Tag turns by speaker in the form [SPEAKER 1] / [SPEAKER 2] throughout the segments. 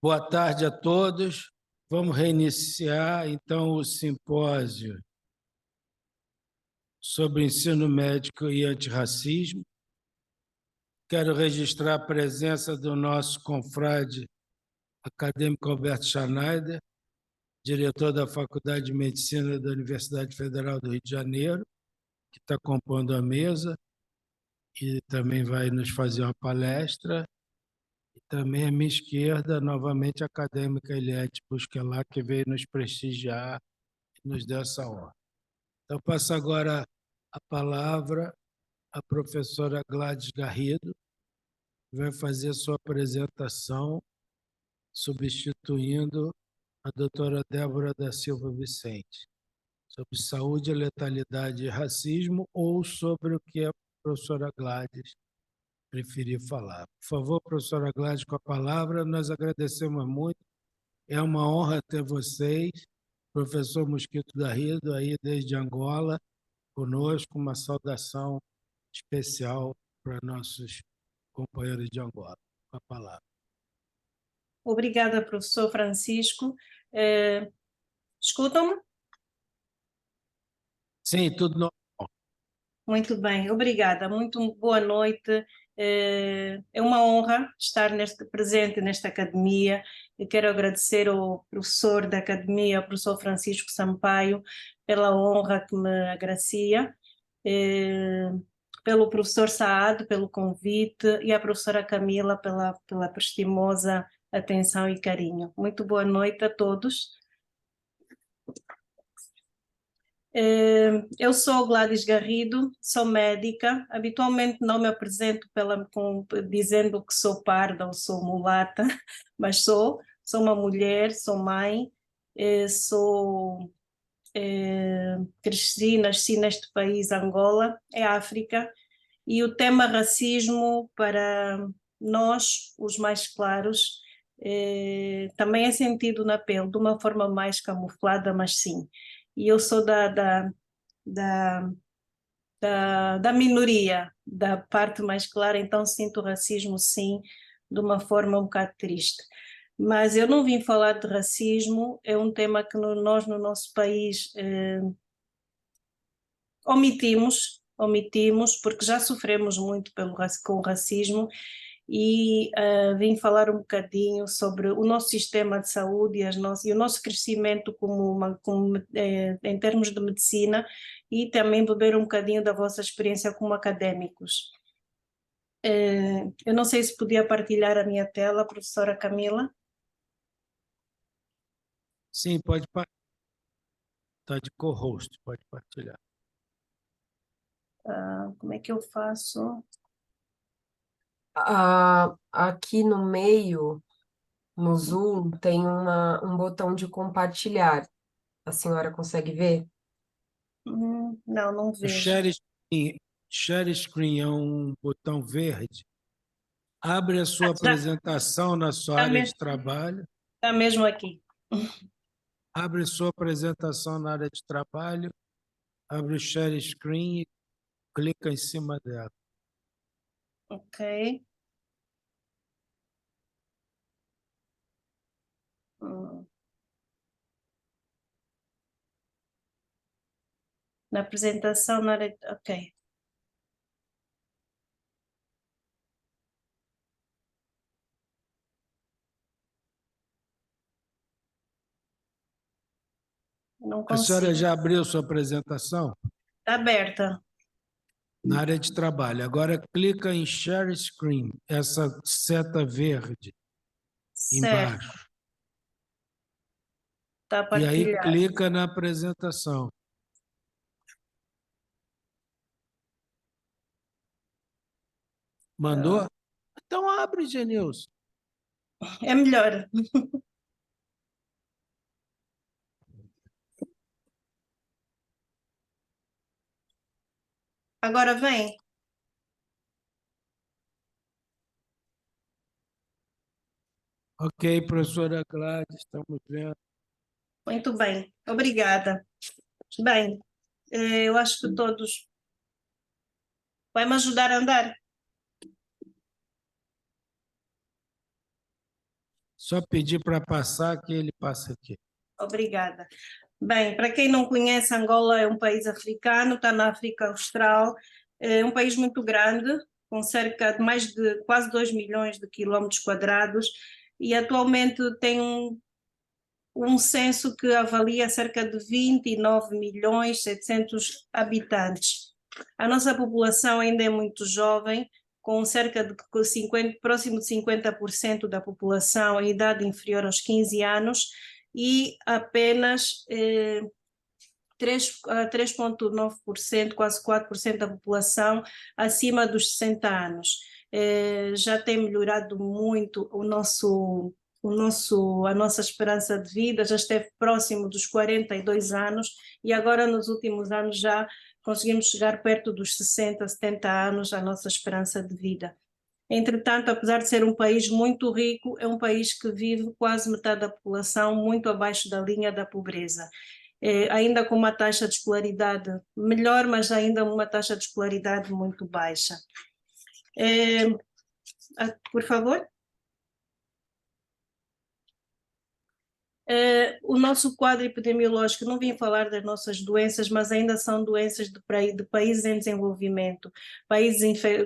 [SPEAKER 1] Boa tarde a todos. Vamos reiniciar, então, o simpósio sobre ensino médico e antirracismo. Quero registrar a presença do nosso confrade acadêmico Alberto Schneider, diretor da Faculdade de Medicina da Universidade Federal do Rio de Janeiro, que está compondo a mesa e também vai nos fazer uma palestra. E também à minha esquerda, novamente, a acadêmica Eliette Busquelá, que veio nos prestigiar e nos deu essa honra. Então, passo agora a palavra à professora Gladys Garrido, que vai fazer a sua apresentação, substituindo a doutora Débora da Silva Vicente, sobre saúde, letalidade e racismo, ou sobre o que a professora Gladys preferir falar. Por favor, professora Gladys, com a palavra, nós agradecemos muito. É uma honra ter vocês, professor Mosquito Garrido, aí desde Angola, conosco, uma saudação especial para nossos companheiros de Angola. Com a palavra.
[SPEAKER 2] Obrigada, professor Francisco. Escutam-me?
[SPEAKER 1] Sim, tudo normal.
[SPEAKER 2] Muito bem, obrigada. Muito boa noite. É uma honra estar presente nesta academia. Eu quero agradecer ao professor da academia, o professor Francisco Sampaio, pela honra que me agracia, pelo professor Saad, pelo convite, e à professora Camila pela prestimosa atenção e carinho. Muito boa noite a todos. Eu sou Gladys Garrido, sou médica. Habitualmente não me apresento dizendo que sou parda ou sou mulata, mas sou uma mulher, sou mãe, cresci, nasci neste país, Angola, é África, e o tema racismo para nós, os mais claros, também é sentido na pele, de uma forma mais camuflada, mas sim. E eu sou da, da minoria, da parte mais clara, então sinto racismo, sim, de uma forma um bocado triste. Mas eu não vim falar de racismo, é um tema que nós no nosso país omitimos, porque já sofremos muito com o racismo, e vim falar um bocadinho sobre o nosso sistema de saúde e o nosso crescimento em termos de medicina, e também beber um bocadinho da vossa experiência como académicos. Eu não sei se podia partilhar a minha tela, professora Camila.
[SPEAKER 1] Sim, pode partilhar. Está de co-host, pode partilhar.
[SPEAKER 2] Como é que eu faço?
[SPEAKER 3] Aqui no meio, no Zoom, tem um botão de compartilhar. A senhora consegue ver?
[SPEAKER 2] Não
[SPEAKER 1] O
[SPEAKER 2] vejo.
[SPEAKER 1] share screen é um botão verde. Abre a sua apresentação na sua área de trabalho.
[SPEAKER 2] Está mesmo aqui.
[SPEAKER 1] Abre sua apresentação na área de trabalho, abre o share screen e clica em cima dela.
[SPEAKER 2] Ok. Na apresentação, na área... Ok. Não
[SPEAKER 1] A senhora
[SPEAKER 2] consigo.
[SPEAKER 1] já abriu sua apresentação?
[SPEAKER 2] Está aberta.
[SPEAKER 1] Na área de trabalho. Agora clica em Share Screen, essa seta verde
[SPEAKER 2] Certo.
[SPEAKER 1] embaixo.
[SPEAKER 2] Está
[SPEAKER 1] E aí
[SPEAKER 2] partilhado.
[SPEAKER 1] clica na apresentação. Mandou? Então abre, Genilson.
[SPEAKER 2] É melhor. Agora vem.
[SPEAKER 1] Ok, professora Gladys, estamos vendo.
[SPEAKER 2] Muito bem. Obrigada. Bem, eu acho que todos... Vai me ajudar a andar?
[SPEAKER 1] Só pedir para passar que ele passa aqui.
[SPEAKER 2] Obrigada. Bem, para quem não conhece, Angola é um país africano, está na África Austral, é um país muito grande, com cerca de mais de quase 2 milhões de quilómetros quadrados, e atualmente tem um censo que avalia cerca de 29 milhões 700 habitantes. A nossa população ainda é muito jovem, com cerca de 50, próximo de 50% da população em idade inferior aos 15 anos, e apenas 3,9%, quase 4% da população acima dos 60 anos. Já tem melhorado muito a nossa esperança de vida, já esteve próximo dos 42 anos e agora nos últimos anos já conseguimos chegar perto dos 60, 70 anos a nossa esperança de vida. Entretanto, apesar de ser um país muito rico, é um país que vive quase metade da população muito abaixo da linha da pobreza. Ainda com uma taxa de escolaridade melhor, mas ainda uma taxa de escolaridade muito baixa. Por favor. O nosso quadro epidemiológico, não vim falar das nossas doenças, mas ainda são doenças de países em desenvolvimento,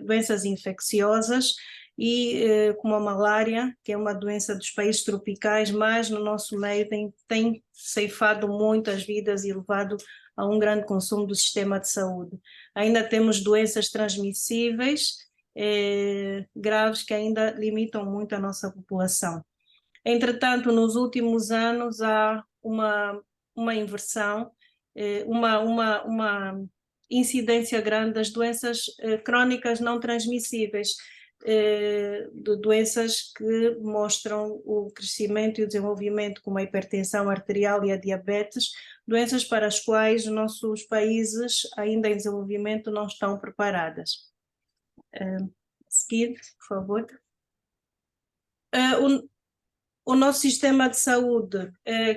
[SPEAKER 2] doenças infecciosas, e como a malária, que é uma doença dos países tropicais, mas no nosso meio tem ceifado muitas vidas e levado a um grande consumo do sistema de saúde. Ainda temos doenças transmissíveis graves que ainda limitam muito a nossa população. Entretanto, nos últimos anos há uma inversão, uma incidência grande das doenças crónicas não transmissíveis, de doenças que mostram o crescimento e o desenvolvimento, como a hipertensão arterial e a diabetes, doenças para as quais os nossos países ainda em desenvolvimento não estão preparadas. A seguir, por favor. O nosso sistema de saúde,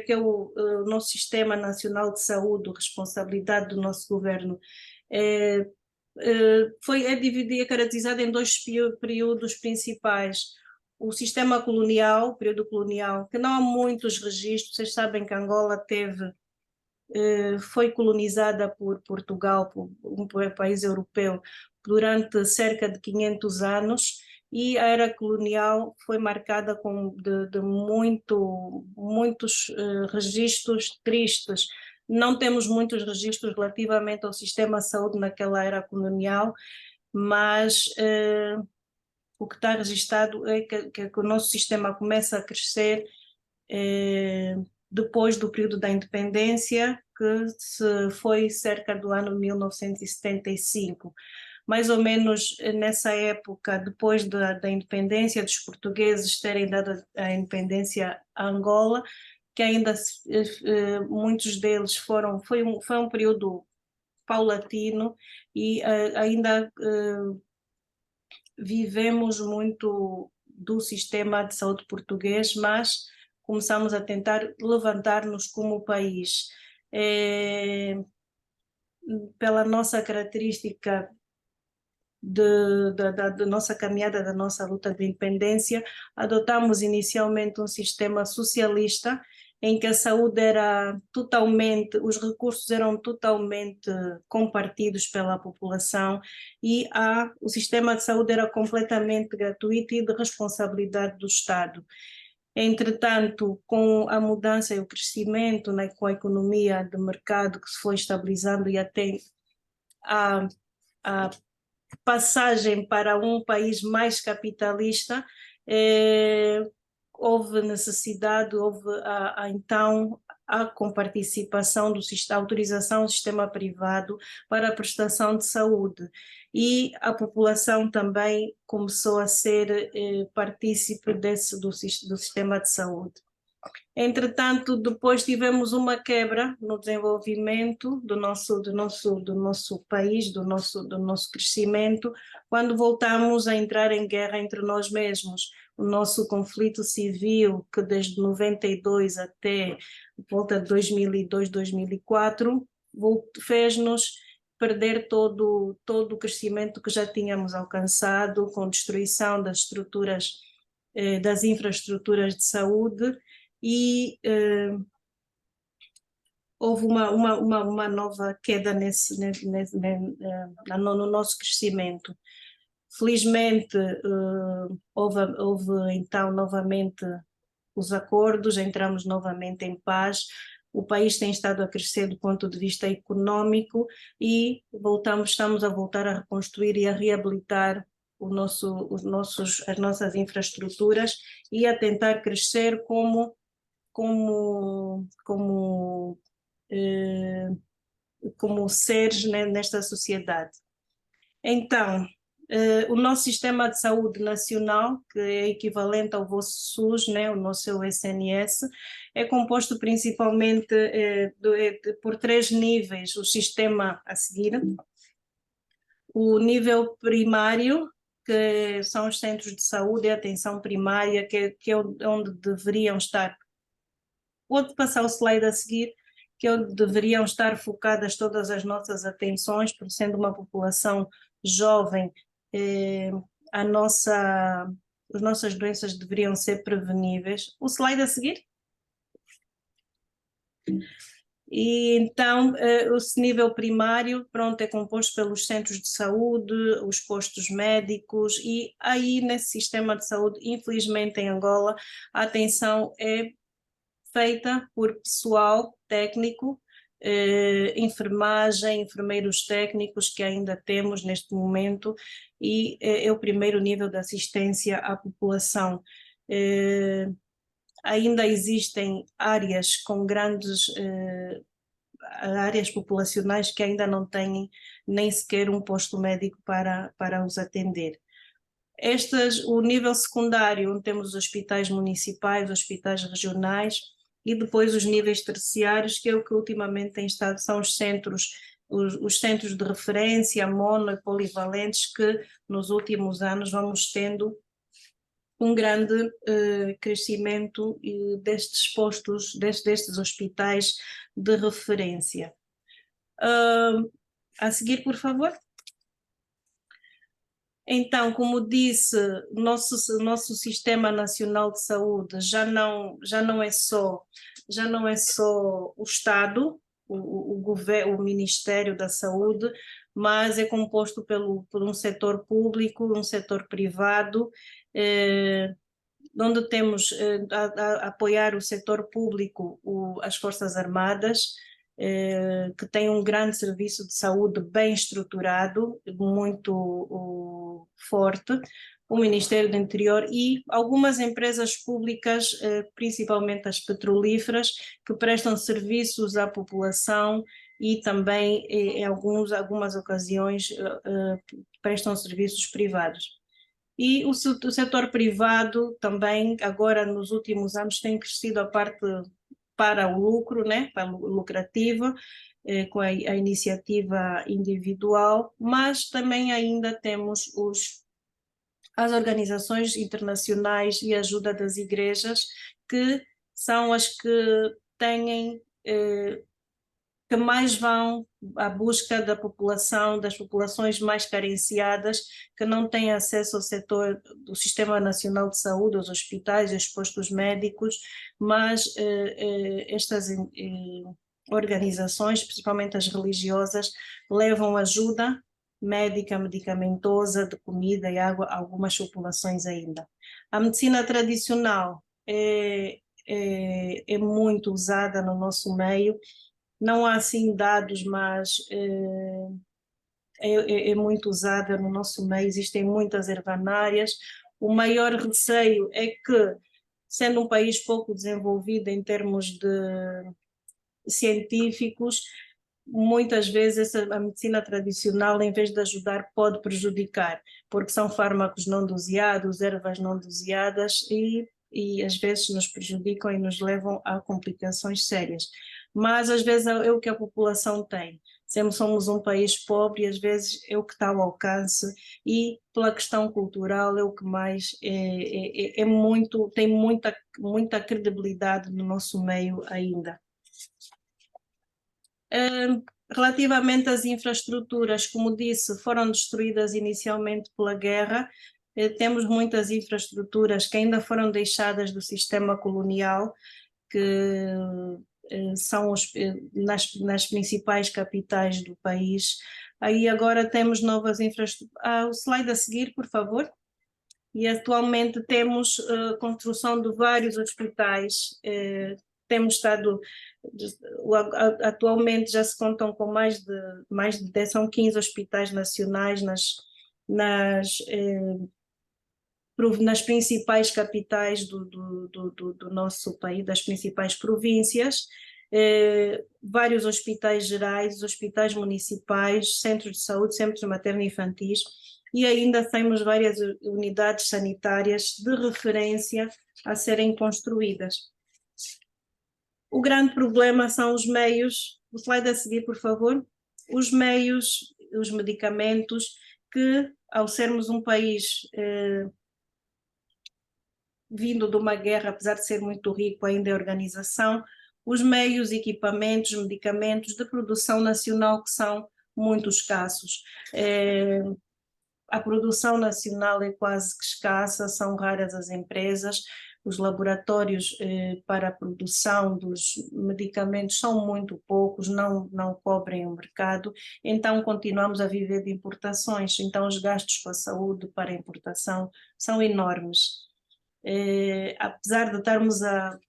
[SPEAKER 2] que é o nosso Sistema Nacional de Saúde, responsabilidade do nosso governo, é caracterizado em dois períodos principais. O sistema colonial, o período colonial, que não há muitos registros, vocês sabem que Angola foi colonizada por Portugal, por um país europeu, durante cerca de 500 anos, e a era colonial foi marcada de muitos registros tristes. Não temos muitos registros relativamente ao sistema de saúde naquela era colonial, mas o que está registado é que o nosso sistema começa a crescer depois do período da independência, que foi cerca do ano 1975. Mais ou menos nessa época, depois da independência, dos portugueses terem dado a independência a Angola, que ainda muitos deles foi um período paulatino e ainda vivemos muito do sistema de saúde português, mas começamos a tentar levantar-nos como país. Pela nossa característica da nossa caminhada, da nossa luta de independência, adotamos inicialmente um sistema socialista em que a saúde era totalmente, os recursos eram totalmente compartidos pela população e o sistema de saúde era completamente gratuito e de responsabilidade do Estado. Entretanto, com a mudança e o crescimento, né, com a economia de mercado que se foi estabilizando e até a passagem para um país mais capitalista, houve necessidade, então a comparticipação a autorização do sistema privado para a prestação de saúde, e a população também começou a ser partícipe do sistema de saúde. Entretanto, depois tivemos uma quebra no desenvolvimento do nosso país, do nosso crescimento, quando voltamos a entrar em guerra entre nós mesmos. O nosso conflito civil, que desde 92 até volta de 2002, 2004, fez-nos perder todo o crescimento que já tínhamos alcançado, com destruição das estruturas das infraestruturas de saúde e houve uma nova queda no nosso crescimento. Felizmente, houve então novamente os acordos, entramos novamente em paz, o país tem estado a crescer do ponto de vista econômico e estamos a voltar a reconstruir e a reabilitar as nossas infraestruturas e a tentar crescer como seres, né, nesta sociedade. Então, o nosso sistema de saúde nacional, que é equivalente ao vosso SUS, né, o nosso SNS, é composto principalmente por 3 níveis, o sistema a seguir. O nível primário, que são os centros de saúde e atenção primária, que é onde deveriam estar. Pode passar o slide a seguir, que é onde deveriam estar focadas todas as nossas atenções, por sendo uma população jovem, as nossas doenças deveriam ser preveníveis. O slide a seguir. E então, o nível primário, pronto, é composto pelos centros de saúde, os postos médicos, e aí nesse sistema de saúde, infelizmente em Angola, a atenção é feita por pessoal técnico, enfermagem, enfermeiros técnicos que ainda temos neste momento, e é o primeiro nível de assistência à população. Ainda existem áreas com grandes áreas populacionais que ainda não têm nem sequer um posto médico para os atender. O nível secundário, onde temos os hospitais municipais, hospitais regionais, e depois os níveis terciários, que é o que ultimamente tem estado, são os centros de referência, mono e polivalentes, que nos últimos anos vamos tendo um grande crescimento destes postos, destes hospitais de referência. A seguir, por favor. Então, como disse, nosso Sistema Nacional de Saúde já não é só o Estado, o governo, o Ministério da Saúde, mas é composto por um setor público, um setor privado, onde temos a apoiar o setor público, as Forças Armadas, que tem um grande serviço de saúde bem estruturado, muito forte, o Ministério do Interior e algumas empresas públicas, principalmente as petrolíferas, que prestam serviços à população e também, em algumas ocasiões, prestam serviços privados. E o setor privado também, agora nos últimos anos, tem crescido a parte para o lucro, né, para o lucrativo, com a iniciativa individual, mas também ainda temos as organizações internacionais e a ajuda das igrejas, que são as que têm, que mais vão à busca da população, das populações mais carenciadas, que não têm acesso ao setor do Sistema Nacional de Saúde, aos hospitais e aos postos médicos, mas estas organizações, principalmente as religiosas, levam ajuda médica, medicamentosa, de comida e água a algumas populações ainda. A medicina tradicional é muito usada no nosso meio. Não há assim dados, mas é muito usada no nosso meio, existem muitas ervanárias. O maior receio é que, sendo um país pouco desenvolvido em termos de científicos, muitas vezes a medicina tradicional, em vez de ajudar, pode prejudicar, porque são fármacos não doseados, ervas não doseadas e às vezes nos prejudicam e nos levam a complicações sérias. Mas às vezes é o que a população tem. Somos um país pobre e às vezes é o que está ao alcance, e pela questão cultural é o que mais tem muita credibilidade no nosso meio ainda. Relativamente às infraestruturas, como disse, foram destruídas inicialmente pela guerra, Temos muitas infraestruturas que ainda foram deixadas do sistema colonial, que são nas principais capitais do país. Aí agora temos novas infraestruturas. O slide a seguir, por favor. E atualmente temos construção de vários hospitais. Temos estado, atualmente já se contam com mais de 10, são 15 hospitais nacionais nas principais capitais do nosso país, das principais províncias, vários hospitais gerais, hospitais municipais, centros de saúde, centros materno-infantis, e ainda temos várias unidades sanitárias de referência a serem construídas. O grande problema são os meios. O slide a seguir, por favor. Os meios, os medicamentos, que ao sermos um país vindo de uma guerra, apesar de ser muito rico ainda em organização, os meios, equipamentos, medicamentos de produção nacional que são muito escassos. A produção nacional é quase que escassa, são raras as empresas, os laboratórios para a produção dos medicamentos são muito poucos, não cobrem o mercado, então continuamos a viver de importações, então os gastos com a saúde para a importação são enormes. Apesar de estarmos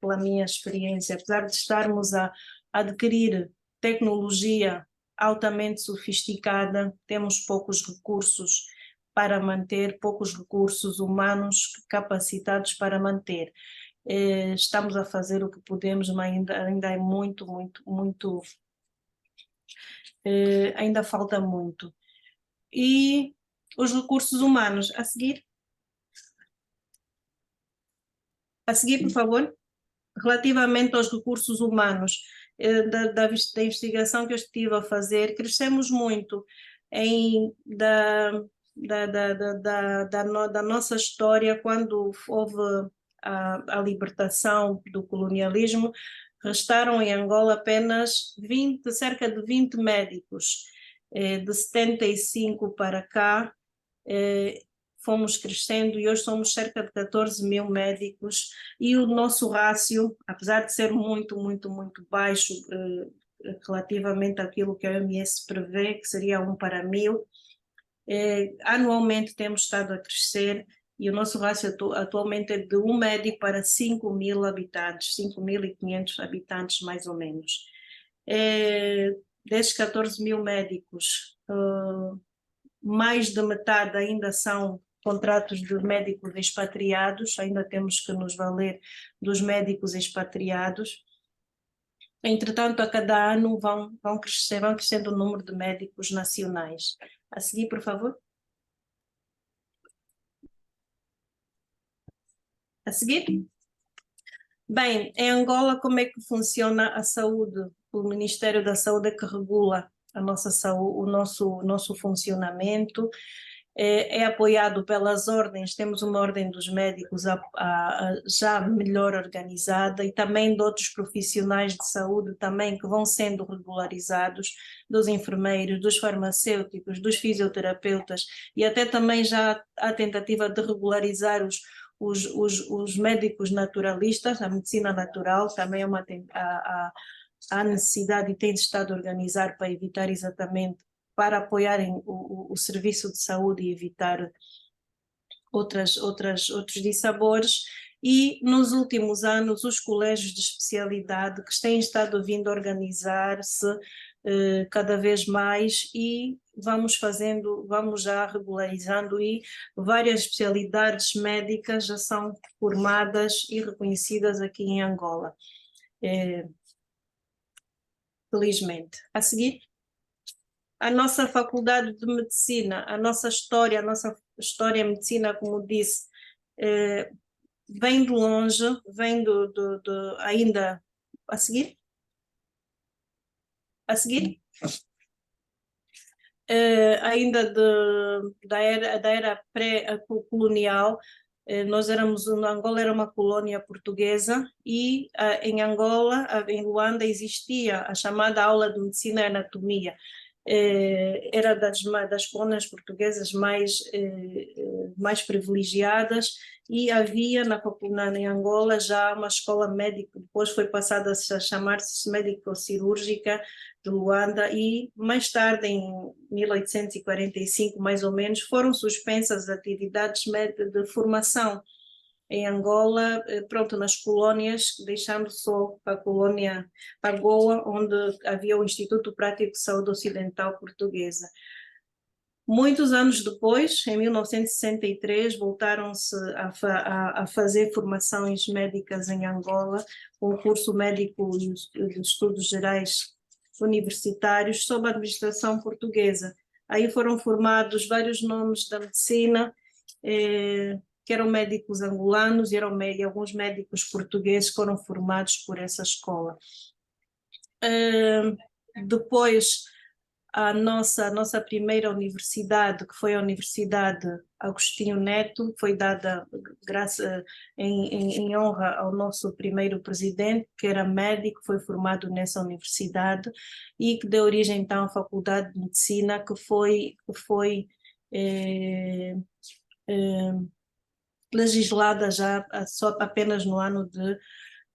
[SPEAKER 2] pela minha experiência, apesar de estarmos a adquirir tecnologia altamente sofisticada, temos poucos recursos para manter, poucos recursos humanos capacitados para manter. Estamos a fazer o que podemos, mas ainda é muito, ainda falta muito. E os recursos humanos, a seguir, por favor, relativamente aos recursos humanos, da investigação que eu estive a fazer, crescemos muito da nossa história, quando houve a libertação do colonialismo, restaram em Angola apenas cerca de 20 médicos. De 75 para cá, fomos crescendo e hoje somos cerca de 14 mil médicos, e o nosso rácio, apesar de ser muito baixo relativamente àquilo que a OMS prevê, que seria 1 para 1000, anualmente temos estado a crescer, e o nosso rácio atualmente é de 1 médico para 5.000 habitantes, 5.500 habitantes mais ou menos. Desses 14 mil médicos, mais de metade ainda são contratos de médicos expatriados, ainda temos que nos valer dos médicos expatriados. Entretanto, a cada ano vão crescendo o número de médicos nacionais. A seguir, por favor. A seguir. Bem, em Angola, como é que funciona a saúde? O Ministério da Saúde é que regula a nossa saúde, o nosso funcionamento. É apoiado pelas ordens, temos uma ordem dos médicos já melhor organizada, e também de outros profissionais de saúde também que vão sendo regularizados, dos enfermeiros, dos farmacêuticos, dos fisioterapeutas, e até também já há tentativa de regularizar os médicos naturalistas, a medicina natural também há necessidade e tem estado a organizar para evitar exatamente, para apoiarem o serviço de saúde e evitar outros dissabores. E nos últimos anos os colégios de especialidade que têm estado vindo a organizar-se cada vez mais, e vamos já regularizando, e várias especialidades médicas já são formadas e reconhecidas aqui em Angola. Felizmente. A seguir. A nossa faculdade de medicina, a nossa história em medicina, como disse, vem de longe, vem ainda... A seguir? A seguir? Ainda da era pré-colonial. Angola era uma colônia portuguesa, e em Angola, em Luanda, existia a chamada aula de medicina e anatomia. era das colônias portuguesas mais privilegiadas, e havia em Angola já uma escola médica, depois foi passada a chamar-se médico-cirúrgica de Luanda, e mais tarde, em 1845, mais ou menos, foram suspensas as atividades de formação em Angola, pronto, nas colônias, deixando só a colônia Goa, onde havia o Instituto Prático de Saúde Ocidental Portuguesa. Muitos anos depois, em 1963, voltaram-se a fazer formações médicas em Angola, com o curso médico e os estudos gerais universitários sob a administração portuguesa. Aí foram formados vários nomes da medicina, que eram médicos angolanos, e alguns médicos portugueses foram formados por essa escola. Depois, a nossa primeira universidade, que foi a Universidade Agostinho Neto, foi dada em honra ao nosso primeiro presidente, que era médico, foi formado nessa universidade, e que deu origem então à Faculdade de Medicina, que foi legislada já só apenas no ano de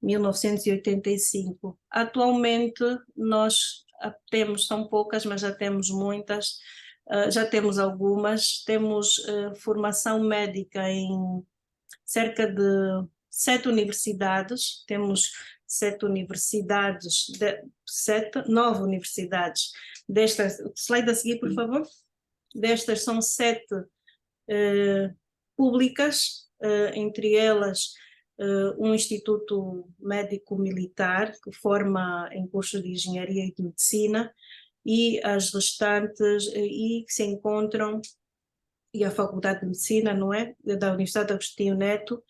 [SPEAKER 2] 1985. Atualmente nós temos, são poucas, mas já temos muitas, já temos algumas, temos formação médica em cerca de 7 universidades, temos 9 universidades. Destas, slide a seguir, por favor. Destas são 7 públicas, entre elas um Instituto Médico Militar, que forma em cursos de Engenharia e de Medicina, e as restantes, e que se encontram, e a Faculdade de Medicina, não é? Da Universidade Agostinho Neto,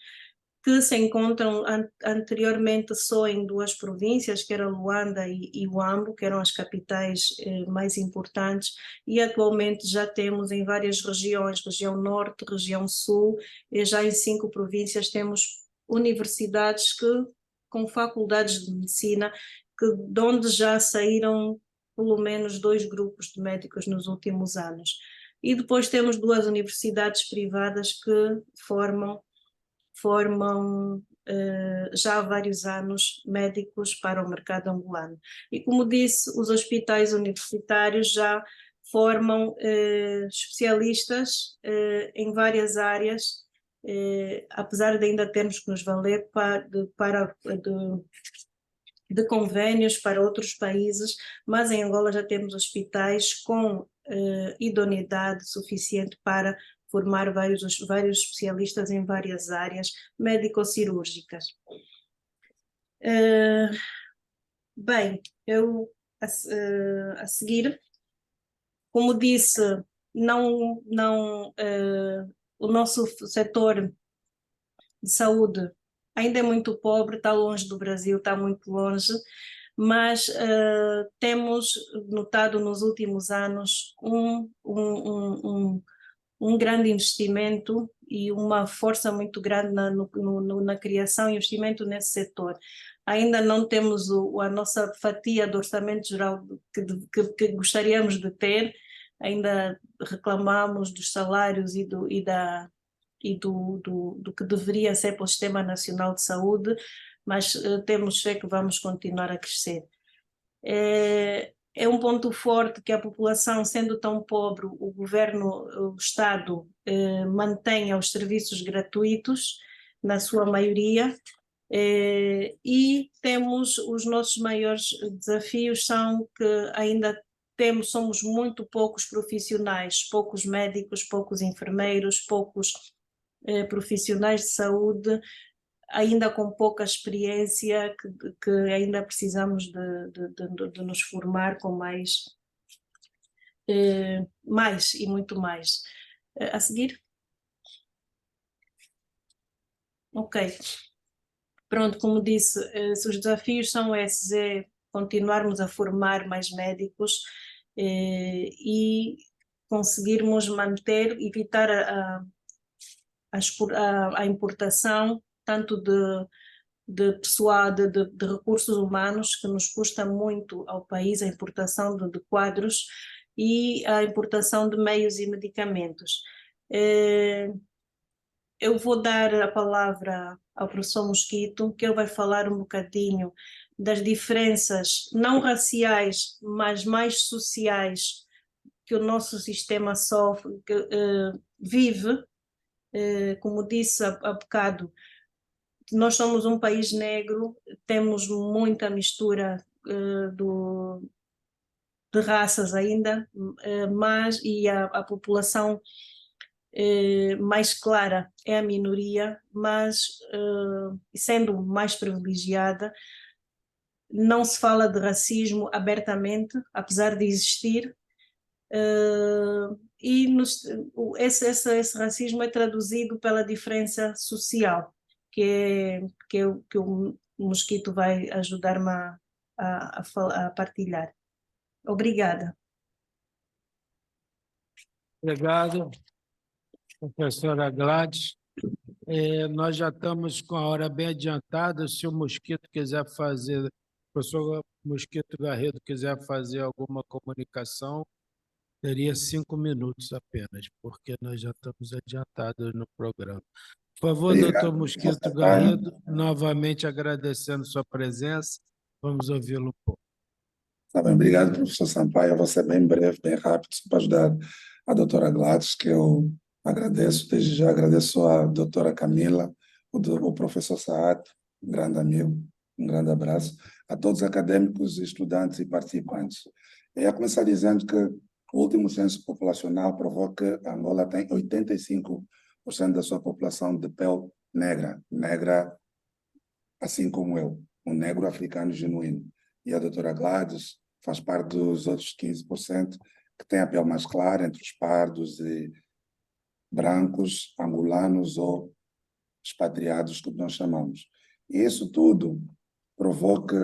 [SPEAKER 2] que se encontram anteriormente só em 2 províncias, que eram Luanda e Huambo, que eram as capitais mais importantes, e atualmente já temos em várias regiões, região norte, região sul, e já em 5 províncias temos universidades com faculdades de medicina, de onde já saíram pelo menos 2 grupos de médicos nos últimos anos. E depois temos 2 universidades privadas que formam já há vários anos médicos para o mercado angolano. E como disse, os hospitais universitários já formam especialistas em várias áreas, apesar de ainda termos que nos valer de convênios para outros países, mas em Angola já temos hospitais com idoneidade suficiente para formar vários especialistas em várias áreas médico-cirúrgicas. Bem, eu a seguir, como disse, o nosso setor de saúde ainda é muito pobre, está longe do Brasil, está muito longe, mas temos notado nos últimos anos um grande investimento e uma força muito grande na criação e investimento nesse setor. Ainda não temos a nossa fatia do orçamento geral que gostaríamos de ter, ainda reclamamos dos salários e do que deveria ser para o Sistema Nacional de Saúde, mas temos fé que vamos continuar a crescer. É um ponto forte que a população, sendo tão pobre, o Estado mantenha os serviços gratuitos, na sua maioria, e temos os nossos maiores desafios são que ainda somos muito poucos profissionais, poucos médicos, poucos enfermeiros, poucos profissionais de saúde, ainda com pouca experiência, que ainda precisamos de nos formar com mais e muito mais. A seguir? Ok. Pronto, como disse, os desafios são esses, continuarmos a formar mais médicos e conseguirmos evitar a importação tanto de pessoal, de recursos humanos, que nos custa muito ao país a importação de quadros, e a importação de meios e medicamentos. Eu vou dar a palavra ao professor Mosquito, que ele vai falar um bocadinho das diferenças não raciais, mas mais sociais que o nosso sistema sofre, vive. Como disse há bocado, nós somos um país negro, temos muita mistura de raças ainda, mas a população mais clara é a minoria, mas sendo mais privilegiada, não se fala de racismo abertamente, apesar de existir, e esse racismo é traduzido pela diferença social, que o Mosquito vai ajudar-me a partilhar. Obrigada.
[SPEAKER 1] Obrigado, professora Gladys. Nós já estamos com a hora bem adiantada. Se o Mosquito quiser fazer, o professor Mosquito Garrido quiser fazer alguma comunicação, teria 5 minutos apenas, porque nós já estamos adiantados no programa. Por favor, doutor Mosquito Garrido, novamente agradecendo sua presença, vamos ouvi-lo um pouco.
[SPEAKER 4] Tá bem, obrigado, professor Sampaio. Vou ser bem breve, bem rápido, só para ajudar a doutora Gladys, que eu agradeço, desde já agradeço a doutora Camila, o professor Saad, um grande amigo, um grande abraço, a todos os acadêmicos, estudantes e participantes. Eu ia começar dizendo que o último censo populacional provou que Angola tem 85% da sua população de pele negra assim como eu, um negro africano genuíno. E a doutora Gladys faz parte dos outros 15% que tem a pele mais clara, entre os pardos e brancos, angolanos ou expatriados, que nós chamamos. E isso tudo provou que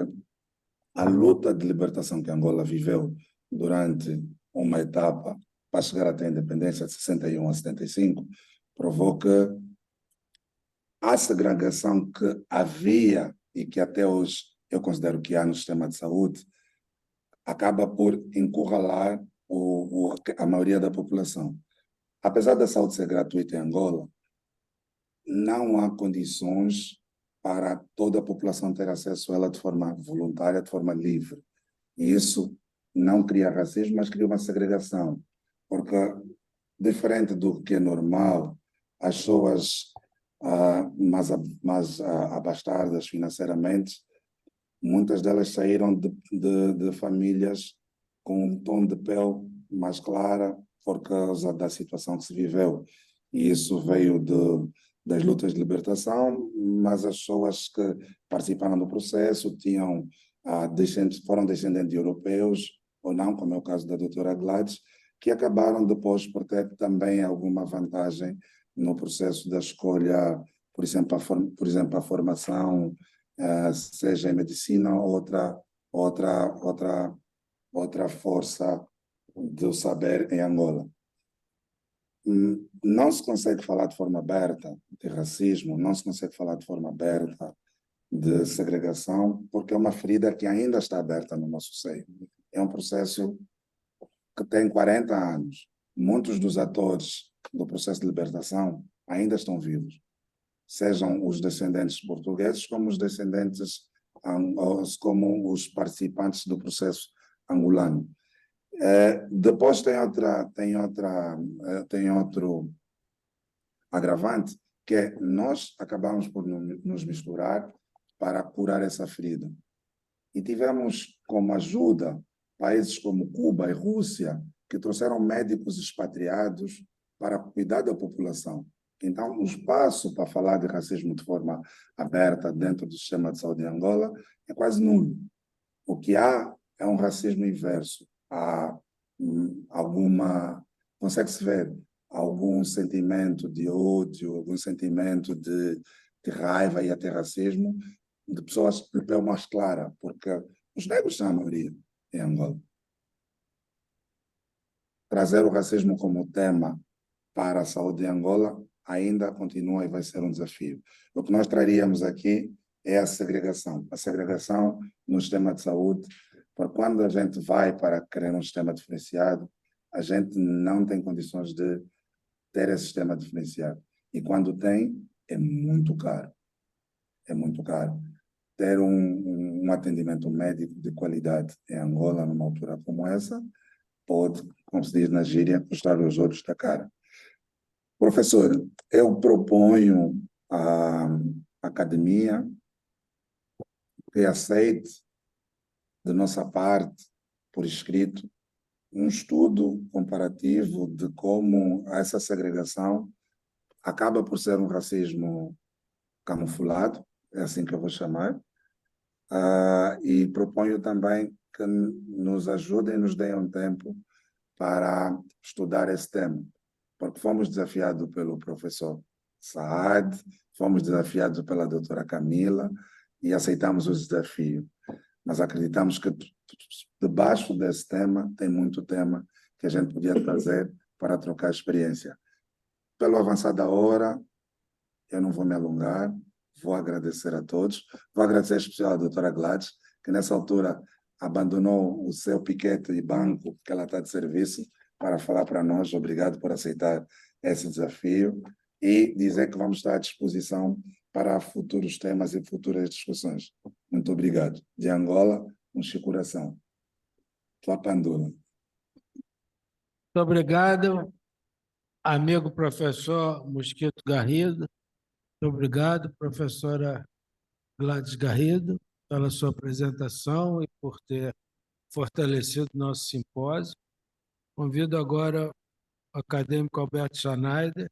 [SPEAKER 4] a luta de libertação que Angola viveu durante uma etapa para chegar até a independência de 61 a 75, provou que a segregação que havia e que até hoje eu considero que há no sistema de saúde acaba por encurralar a maioria da população. Apesar da saúde ser gratuita em Angola, não há condições para toda a população ter acesso a ela de forma voluntária, de forma livre. E isso não cria racismo, mas cria uma segregação. Porque, diferente do que é normal, as pessoas mais abastadas financeiramente, muitas delas saíram de famílias com um tom de pele mais clara por causa da situação que se viveu. E isso veio das lutas de libertação, mas as pessoas que participaram do processo foram descendentes de europeus, ou não, como é o caso da doutora Gladys, que acabaram depois por ter também alguma vantagem no processo da escolha, por exemplo, a formação, seja em medicina ou outra força do saber em Angola. Não se consegue falar de forma aberta de racismo, não se consegue falar de forma aberta de segregação, porque é uma ferida que ainda está aberta no nosso seio. É um processo que tem 40 anos. Muitos dos atores do processo de libertação ainda estão vivos, sejam os descendentes portugueses como os descendentes, como os participantes do processo angolano. Depois tem outro agravante, que é nós acabamos por nos misturar para curar essa ferida. E tivemos como ajuda países como Cuba e Rússia, que trouxeram médicos expatriados para cuidar da população. Então, o espaço para falar de racismo de forma aberta dentro do sistema de saúde de Angola é quase nulo. O que há é um racismo inverso. Há consegue-se ver algum sentimento de ódio, algum sentimento de raiva e até racismo de pessoas de pele mais clara, porque os negros são a maioria em Angola. Trazer o racismo como tema para a saúde de Angola ainda continua e vai ser um desafio. O que nós traríamos aqui é a segregação no sistema de saúde, porque quando a gente vai para querer um sistema diferenciado, a gente não tem condições de ter esse sistema diferenciado. E quando tem, é muito caro. É muito caro. Ter um atendimento médico de qualidade em Angola, numa altura como essa, pode, como se diz na gíria, custar os olhos da cara. Professor, eu proponho à academia que aceite, de nossa parte, por escrito, um estudo comparativo de como essa segregação acaba por ser um racismo camuflado, é assim que eu vou chamar, e proponho também que nos ajudem e nos deem um tempo para estudar esse tema, porque fomos desafiados pelo professor Saad, fomos desafiados pela doutora Camila e aceitamos o desafio. Mas acreditamos que debaixo desse tema tem muito tema que a gente podia trazer para trocar experiência. Pelo avançar da hora, eu não vou me alongar, vou agradecer a todos, vou agradecer em especial à doutora Gladys, que nessa altura abandonou o seu piquete e banco que ela está de serviço para falar para nós. Obrigado por aceitar esse desafio e dizer que vamos estar à disposição para futuros temas e futuras discussões. Muito obrigado. De Angola, um coração. Tua Pandula.
[SPEAKER 1] Muito obrigado, amigo professor Mosquito Garrido. Muito obrigado, professora Gladys Garrido, pela sua apresentação e por ter fortalecido nosso simpósio. Convido agora o acadêmico Alberto Schneider,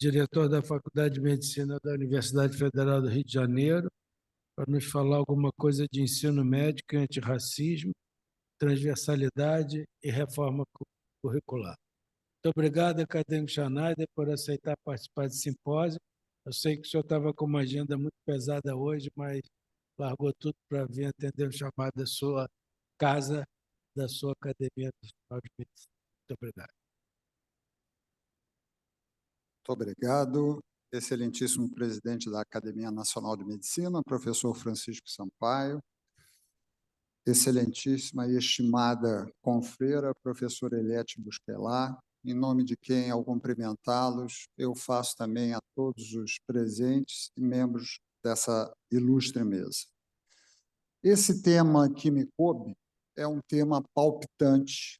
[SPEAKER 1] diretor da Faculdade de Medicina da Universidade Federal do Rio de Janeiro, para nos falar alguma coisa de ensino médico e antirracismo, transversalidade e reforma curricular. Muito obrigado, acadêmico Schneider, por aceitar participar desse simpósio. Eu sei que o senhor estava com uma agenda muito pesada hoje, mas largou tudo para vir atender o chamado da sua casa, da sua Academia Nacional de Medicina. Muito obrigado.
[SPEAKER 5] Muito obrigado, excelentíssimo presidente da Academia Nacional de Medicina, professor Francisco Sampaio, excelentíssima e estimada confreira, professora Eliette Busquelar, em nome de quem, ao cumprimentá-los, eu faço também a todos os presentes e membros dessa ilustre mesa. Esse tema que me coube é um tema palpitante,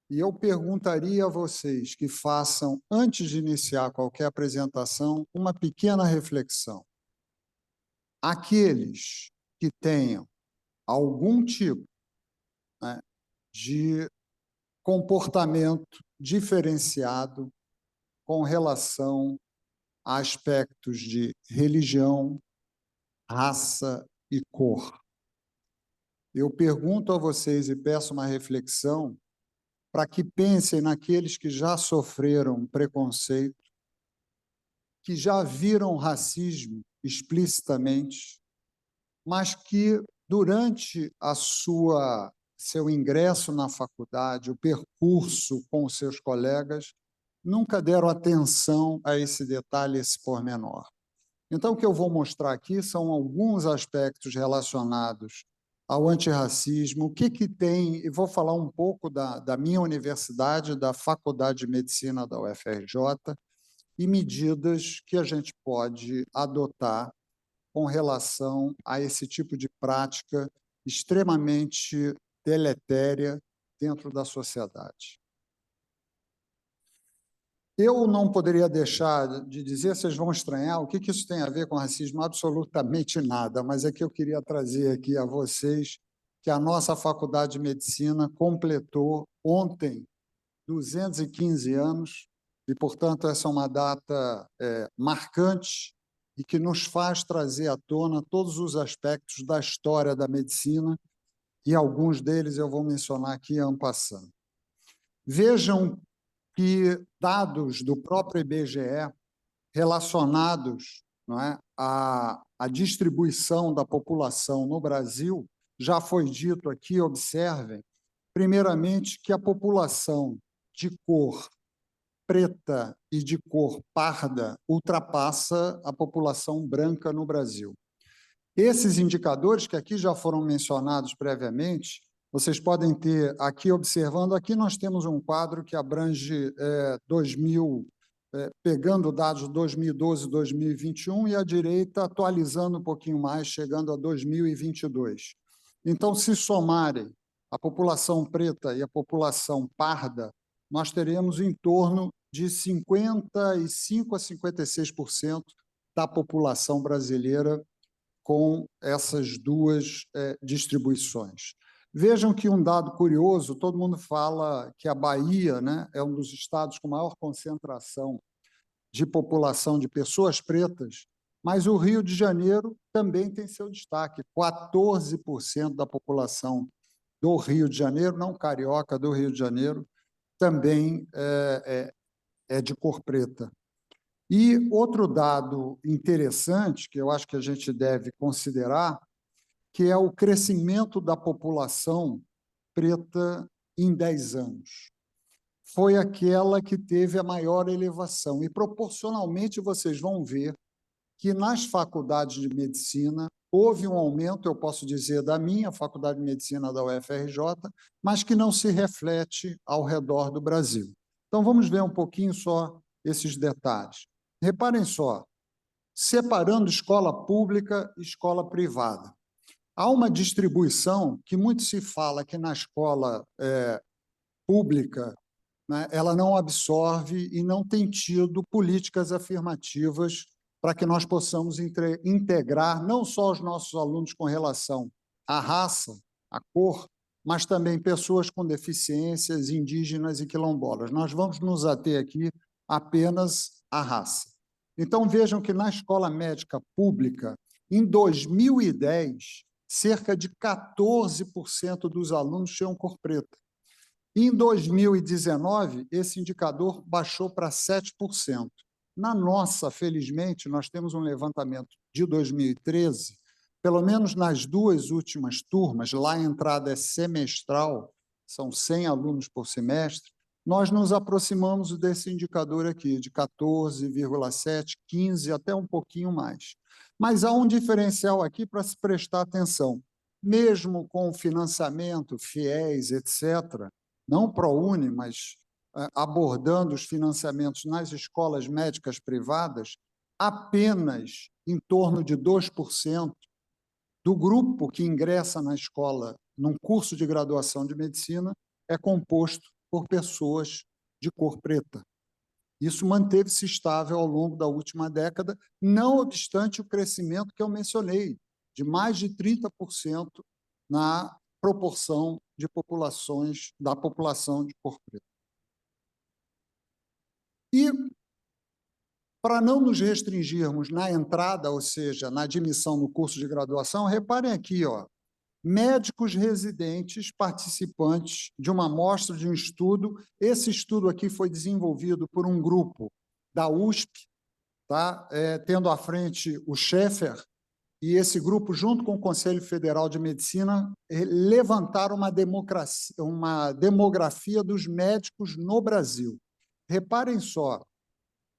[SPEAKER 5] e eu perguntaria a vocês que façam, antes de iniciar qualquer apresentação, uma pequena reflexão. Aqueles que tenham algum tipo, né, de comportamento diferenciado com relação a aspectos de religião, raça e cor. Eu pergunto a vocês e peço uma reflexão para que pensem naqueles que já sofreram preconceito, que já viram racismo explicitamente, mas que, durante seu ingresso na faculdade, o percurso com os seus colegas, nunca deram atenção a esse detalhe, esse pormenor. Então, o que eu vou mostrar aqui são alguns aspectos relacionados ao antirracismo, o que tem, e vou falar um pouco da minha universidade, da Faculdade de Medicina da UFRJ, e medidas que a gente pode adotar com relação a esse tipo de prática extremamente deletéria dentro da sociedade. Eu não poderia deixar de dizer, vocês vão estranhar, o que isso tem a ver com racismo? Absolutamente nada, mas é que eu queria trazer aqui a vocês que a nossa Faculdade de Medicina completou ontem 215 anos, e, portanto, essa é uma data marcante e que nos faz trazer à tona todos os aspectos da história da medicina, e alguns deles eu vou mencionar aqui en passant. Vejam que dados do próprio IBGE relacionados, não é, à distribuição da população no Brasil, já foi dito aqui, observem, primeiramente, que a população de cor preta e de cor parda ultrapassa a população branca no Brasil. Esses indicadores, que aqui já foram mencionados previamente, Vocês podem ter aqui, observando, aqui nós temos um quadro que abrange 2000, pegando dados de 2012 e 2021, e à direita atualizando um pouquinho mais, chegando a 2022. Então, se somarem a população preta e a população parda, nós teremos em torno de 55% a 56% da população brasileira com essas duas distribuições. Vejam que um dado curioso, todo mundo fala que a Bahia, né, é um dos estados com maior concentração de população de pessoas pretas, mas o Rio de Janeiro também tem seu destaque. 14% da população do Rio de Janeiro, não carioca, do Rio de Janeiro, também é de cor preta. E outro dado interessante, que eu acho que a gente deve considerar, que é o crescimento da população preta em 10 anos. Foi aquela que teve a maior elevação. E, proporcionalmente, vocês vão ver que nas faculdades de medicina houve um aumento, eu posso dizer, da minha Faculdade de Medicina da UFRJ, mas que não se reflete ao redor do Brasil. Então, vamos ver um pouquinho só esses detalhes. Reparem só, separando escola pública e escola privada. Há uma distribuição que muito se fala que na escola pública, né, ela não absorve e não tem tido políticas afirmativas para que nós possamos integrar não só os nossos alunos com relação à raça, à cor, mas também pessoas com deficiências, indígenas e quilombolas. Nós vamos nos ater aqui apenas à raça. Então, vejam que na escola médica pública, em 2010, cerca de 14% dos alunos tinham cor preta. Em 2019, esse indicador baixou para 7%. Na nossa, felizmente, nós temos um levantamento de 2013, pelo menos nas duas últimas turmas, lá a entrada é semestral, são 100 alunos por semestre, nós nos aproximamos desse indicador aqui, de 14,7, 15, até um pouquinho mais. Mas há um diferencial aqui para se prestar atenção. Mesmo com o financiamento, FIES, etc., não ProUni, mas abordando os financiamentos nas escolas médicas privadas, apenas em torno de 2% do grupo que ingressa na escola, num curso de graduação de medicina, é composto por pessoas de cor preta. Isso manteve-se estável ao longo da última década, não obstante o crescimento que eu mencionei, de mais de 30% na proporção de populações, da população de cor preta. E, para não nos restringirmos na entrada, ou seja, na admissão no curso de graduação, reparem aqui, ó, médicos residentes participantes de uma amostra de um estudo. Esse estudo aqui foi desenvolvido por um grupo da USP, tá? Tendo à frente o Schaeffer, e esse grupo, junto com o Conselho Federal de Medicina, levantaram uma demografia dos médicos no Brasil. Reparem só,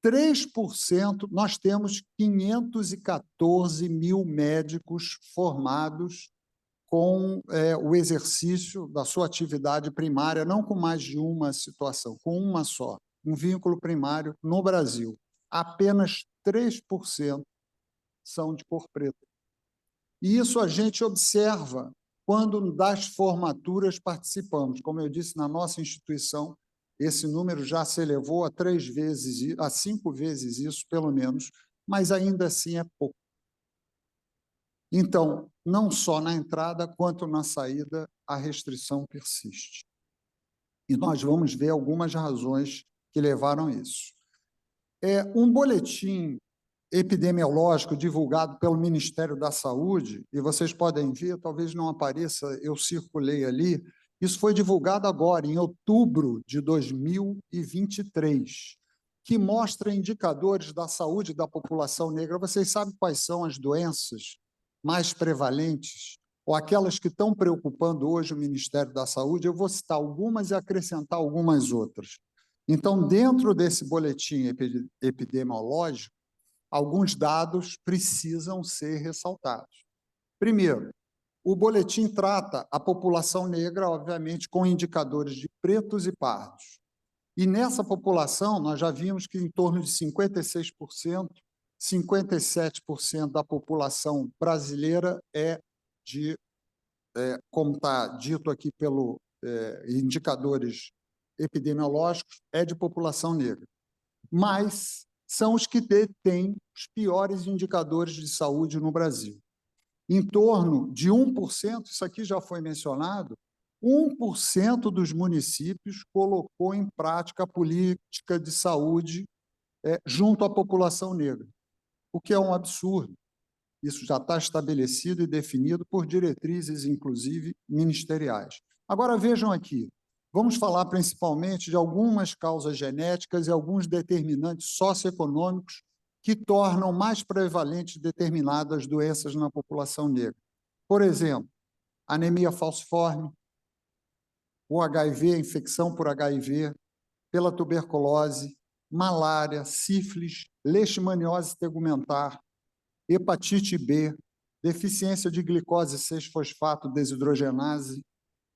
[SPEAKER 5] 3%, nós temos 514 mil médicos formados com o exercício da sua atividade primária, não com mais de uma situação, com uma só, um vínculo primário no Brasil. Apenas 3% são de cor preta. E isso a gente observa quando das formaturas participamos. Como eu disse, na nossa instituição, esse número já se elevou a 5 vezes isso, pelo menos, mas ainda assim é pouco. Então, não só na entrada quanto na saída, a restrição persiste. E nós vamos ver algumas razões que levaram a isso. Um boletim epidemiológico divulgado pelo Ministério da Saúde, e vocês podem ver, talvez não apareça, eu circulei ali, isso foi divulgado agora, em outubro de 2023, que mostra indicadores da saúde da população negra. Vocês sabem quais são as doenças mais prevalentes, ou aquelas que estão preocupando hoje o Ministério da Saúde? Eu vou citar algumas e acrescentar algumas outras. Então, dentro desse boletim epidemiológico, alguns dados precisam ser ressaltados. Primeiro, O boletim trata a população negra, obviamente, com indicadores de pretos e pardos. E nessa população, nós já vimos que em torno de 56%, 57% da população brasileira como está dito aqui pelos indicadores epidemiológicos, é de população negra. Mas são os que detêm os piores indicadores de saúde no Brasil. Em torno de 1%, isso aqui já foi mencionado, 1% dos municípios colocou em prática a política de saúde junto à população negra, o que é um absurdo. Isso já está estabelecido e definido por diretrizes, inclusive, ministeriais. Agora, vejam aqui, vamos falar principalmente de algumas causas genéticas e alguns determinantes socioeconômicos que tornam mais prevalentes determinadas doenças na população negra. Por exemplo, anemia falciforme, o HIV, a infecção por HIV, pela tuberculose, malária, sífilis, leishmaniose tegumentar, hepatite B, deficiência de glicose 6-fosfato desidrogenase,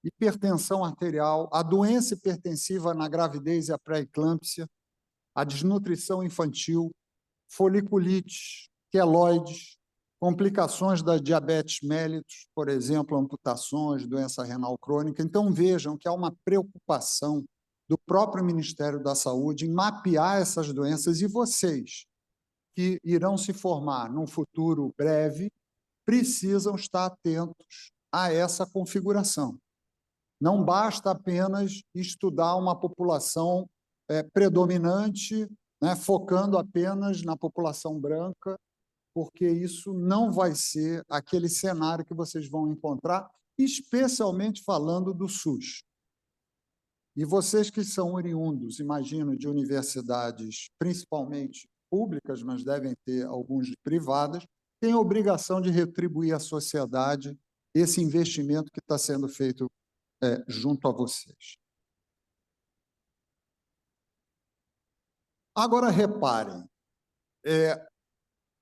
[SPEAKER 5] hipertensão arterial, a doença hipertensiva na gravidez e a pré-eclâmpsia, a desnutrição infantil, foliculite, queloides, complicações da diabetes mellitus, por exemplo, amputações, doença renal crônica. Então, vejam que há uma preocupação do próprio Ministério da Saúde em mapear essas doenças, e vocês, que irão se formar num futuro breve, precisam estar atentos a essa configuração. Não basta apenas estudar uma população predominante, né, focando apenas na população branca, porque isso não vai ser aquele cenário que vocês vão encontrar, especialmente falando do SUS. E vocês que são oriundos, imagino, de universidades, principalmente públicas, mas devem ter algumas privadas, têm a obrigação de retribuir à sociedade esse investimento que está sendo feito junto a vocês. Agora, reparem,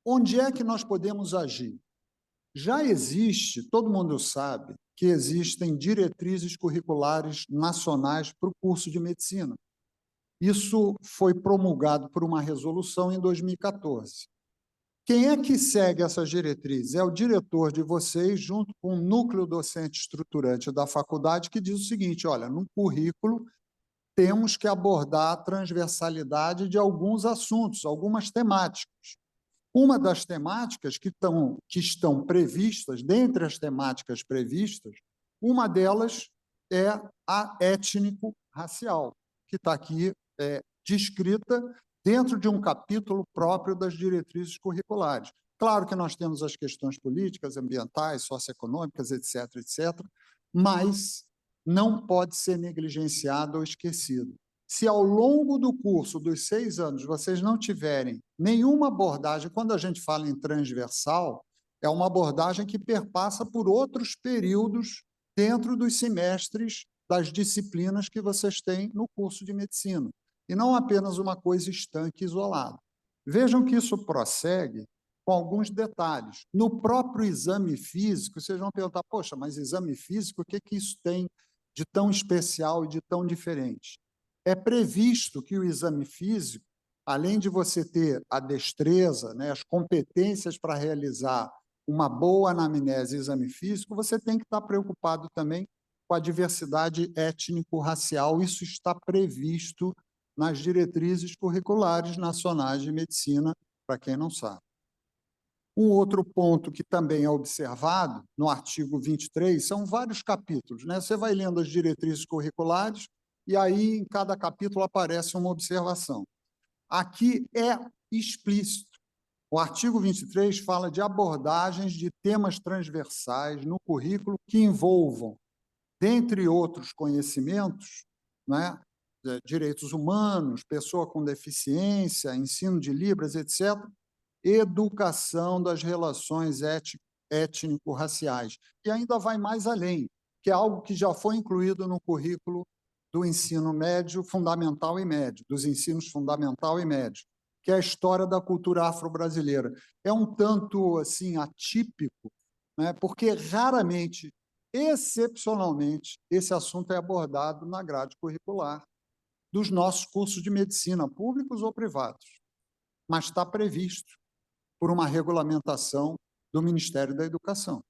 [SPEAKER 5] onde é que nós podemos agir? Já existe, todo mundo sabe, que existem diretrizes curriculares nacionais para o curso de medicina. Isso foi promulgado por uma resolução em 2014. Quem é que segue essas diretrizes? É o diretor de vocês, junto com o núcleo docente estruturante da faculdade, que diz o seguinte: olha, no currículo temos que abordar a transversalidade de alguns assuntos, algumas temáticas. Uma das temáticas que estão previstas, dentre as temáticas previstas, uma delas é a étnico-racial, que está aqui descrita dentro de um capítulo próprio das diretrizes curriculares. Claro que nós temos as questões políticas, ambientais, socioeconômicas, etc., etc., mas não pode ser negligenciado ou esquecido. Se ao longo do curso dos 6 anos vocês não tiverem nenhuma abordagem, quando a gente fala em transversal, é uma abordagem que perpassa por outros períodos dentro dos semestres das disciplinas que vocês têm no curso de medicina, e não apenas uma coisa estanque e isolada. Vejam que isso prossegue com alguns detalhes. No próprio exame físico, vocês vão perguntar, poxa, mas exame físico, o que isso tem de tão especial e de tão diferente? É previsto que o exame físico, além de você ter a destreza, né, as competências para realizar uma boa anamnese e exame físico, você tem que estar preocupado também com a diversidade étnico-racial. Isso está previsto nas diretrizes curriculares nacionais de medicina, para quem não sabe. Um outro ponto que também é observado no artigo 23, são vários capítulos, né? Você vai lendo as diretrizes curriculares e aí em cada capítulo aparece uma observação. Aqui é explícito. O artigo 23 fala de abordagens de temas transversais no currículo que envolvam, dentre outros conhecimentos, né, direitos humanos, pessoa com deficiência, ensino de Libras, etc., educação das relações étnico-raciais. E ainda vai mais além, que é algo que já foi incluído no currículo do ensino médio, fundamental e médio, dos ensinos fundamental e médio, que é a história da cultura afro-brasileira. É um tanto assim atípico né? Porque raramente, excepcionalmente, esse assunto é abordado na grade curricular dos nossos cursos de medicina, públicos ou privados, mas está previsto por uma regulamentação do Ministério da Educação.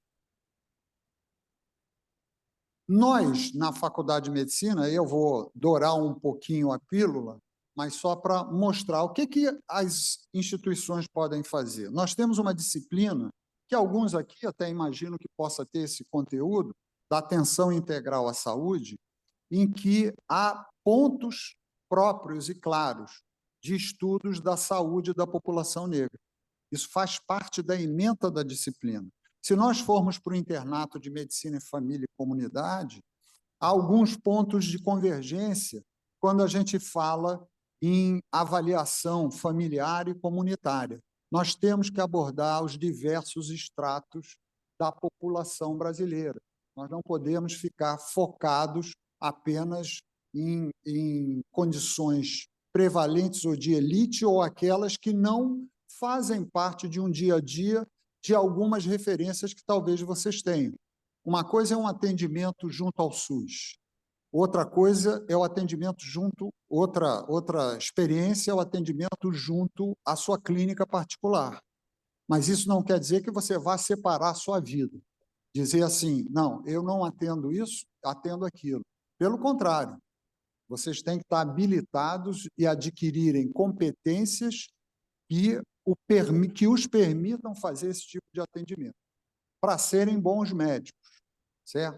[SPEAKER 5] Nós, na Faculdade de Medicina, eu vou dourar um pouquinho a pílula, mas só para mostrar o que as instituições podem fazer. Nós temos uma disciplina que alguns aqui até imaginam que possa ter esse conteúdo, da atenção integral à saúde, em que há pontos próprios e claros de estudos da saúde da população negra. Isso faz parte da ementa da disciplina. Se nós formos para o internato de medicina e família e comunidade, há alguns pontos de convergência quando a gente fala em avaliação familiar e comunitária. Nós temos que abordar os diversos estratos da população brasileira. Nós não podemos ficar focados apenas em condições prevalentes ou de elite ou aquelas que não fazem parte de um dia a dia de algumas referências que talvez vocês tenham. Uma coisa é um atendimento junto ao SUS, outra coisa é o atendimento junto, outra experiência é o atendimento junto à sua clínica particular. Mas isso não quer dizer que você vá separar a sua vida, dizer assim, não, eu não atendo isso, atendo aquilo. Pelo contrário, vocês têm que estar habilitados e adquirirem competências que os permitam fazer esse tipo de atendimento, para serem bons médicos, certo?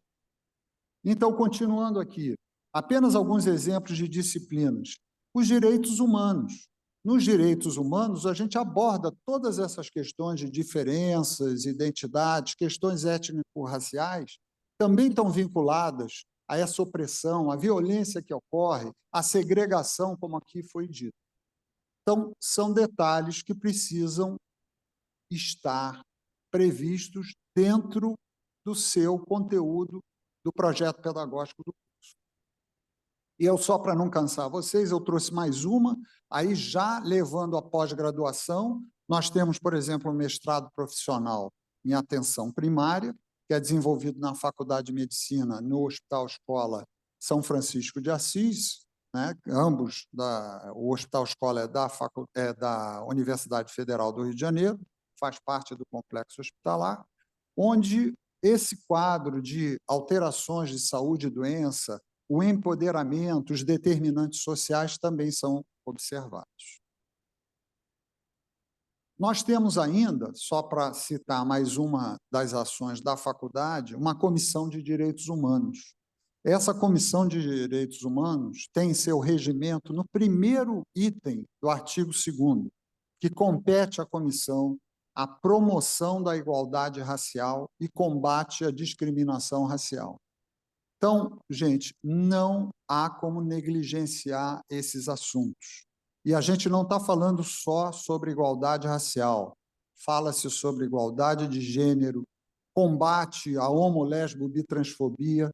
[SPEAKER 5] Então, continuando aqui, apenas alguns exemplos de disciplinas. Os direitos humanos. Nos direitos humanos, a gente aborda todas essas questões de diferenças, identidades, questões étnico-raciais, também estão vinculadas a essa opressão, a violência que ocorre, a segregação, como aqui foi dito. Então, são detalhes que precisam estar previstos dentro do seu conteúdo do projeto pedagógico do curso. E eu, só para não cansar vocês, eu trouxe mais uma, aí já levando a pós-graduação, nós temos, por exemplo, um mestrado profissional em atenção primária, que é desenvolvido na Faculdade de Medicina, no Hospital Escola São Francisco de Assis, né? Ambos, o Hospital Escola é da Universidade Federal do Rio de Janeiro, faz parte do complexo hospitalar, onde esse quadro de alterações de saúde e doença, o empoderamento, os determinantes sociais também são observados. Nós temos ainda, só para citar mais uma das ações da faculdade, uma comissão de direitos humanos. Essa comissão de direitos humanos tem seu regimento no primeiro item do artigo 2º, que compete à comissão a promoção da igualdade racial e combate à discriminação racial. Então, gente, não há como negligenciar esses assuntos. E a gente não está falando só sobre igualdade racial, fala-se sobre igualdade de gênero, combate à homo, lesbo, bitransfobia.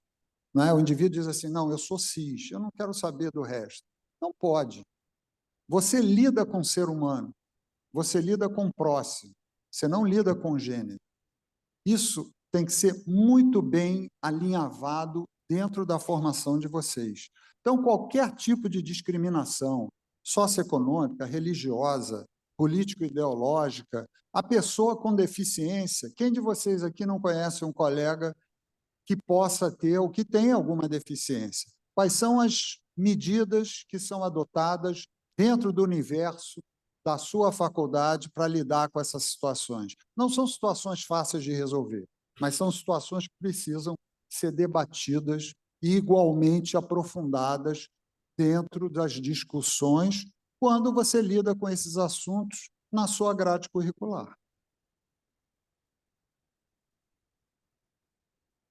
[SPEAKER 5] Não é? O indivíduo diz assim, não, eu sou cis, eu não quero saber do resto. Não pode. Você lida com o ser humano, você lida com o próximo, você não lida com gênero. Isso tem que ser muito bem alinhavado dentro da formação de vocês. Então, qualquer tipo de discriminação socioeconômica, religiosa, político-ideológica, a pessoa com deficiência, quem de vocês aqui não conhece um colega que possa ter ou que tenha alguma deficiência? Quais são as medidas que são adotadas dentro do universo da sua faculdade para lidar com essas situações? Não são situações fáceis de resolver, mas são situações que precisam ser debatidas e igualmente aprofundadas dentro das discussões quando você lida com esses assuntos na sua grade curricular.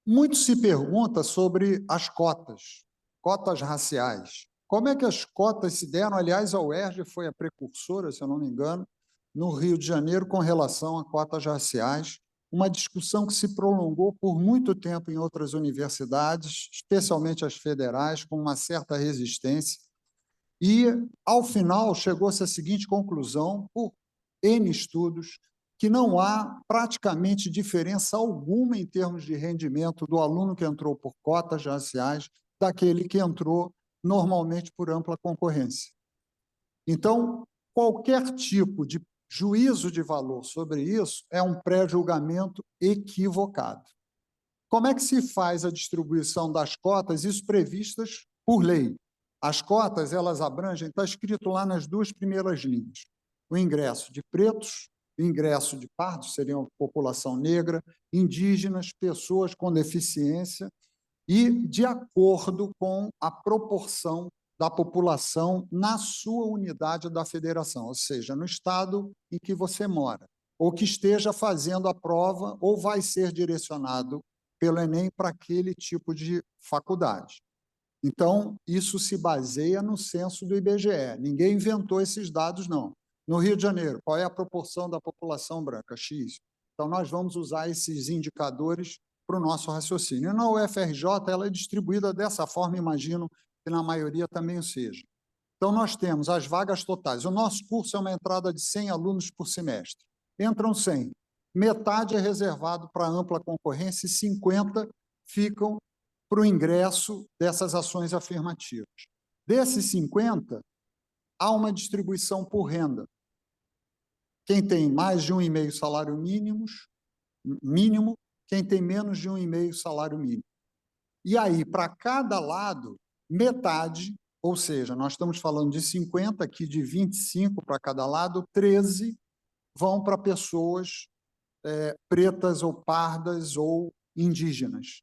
[SPEAKER 5] Muito se pergunta sobre as cotas raciais. Como é que as cotas se deram? Aliás, a UERJ foi a precursora, se eu não me engano, no Rio de Janeiro, com relação a cotas raciais, uma discussão que se prolongou por muito tempo em outras universidades, especialmente as federais, com uma certa resistência, e, ao final, chegou-se à seguinte conclusão, por N estudos, que não há praticamente diferença alguma em termos de rendimento do aluno que entrou por cotas raciais daquele que entrou normalmente por ampla concorrência. Então, qualquer tipo de juízo de valor sobre isso é um pré-julgamento equivocado. Como é que se faz a distribuição das cotas, isso previstas por lei? As cotas, elas abrangem, está escrito lá nas 2 primeiras linhas, o ingresso de pretos, o ingresso de pardos, seriam a população negra, indígenas, pessoas com deficiência, e de acordo com a proporção da população na sua unidade da federação, ou seja, no estado em que você mora, ou que esteja fazendo a prova, ou vai ser direcionado pelo Enem para aquele tipo de faculdade. Então, isso se baseia no censo do IBGE. Ninguém inventou esses dados, não. No Rio de Janeiro, qual é a proporção da população branca? X. Então, nós vamos usar esses indicadores para o nosso raciocínio. E na UFRJ, ela é distribuída dessa forma, imagino que na maioria também o seja. Então, nós temos as vagas totais. O nosso curso é uma entrada de 100 alunos por semestre. Entram 100. Metade é reservado para ampla concorrência e 50 ficam para o ingresso dessas ações afirmativas. Desses 50, há uma distribuição por renda. Quem tem mais de 1,5 salário mínimo, quem tem menos de 1,5 salário mínimo. E aí, para cada lado, metade, ou seja, nós estamos falando de 50, aqui de 25 para cada lado, 13 vão para pessoas pretas ou pardas ou indígenas.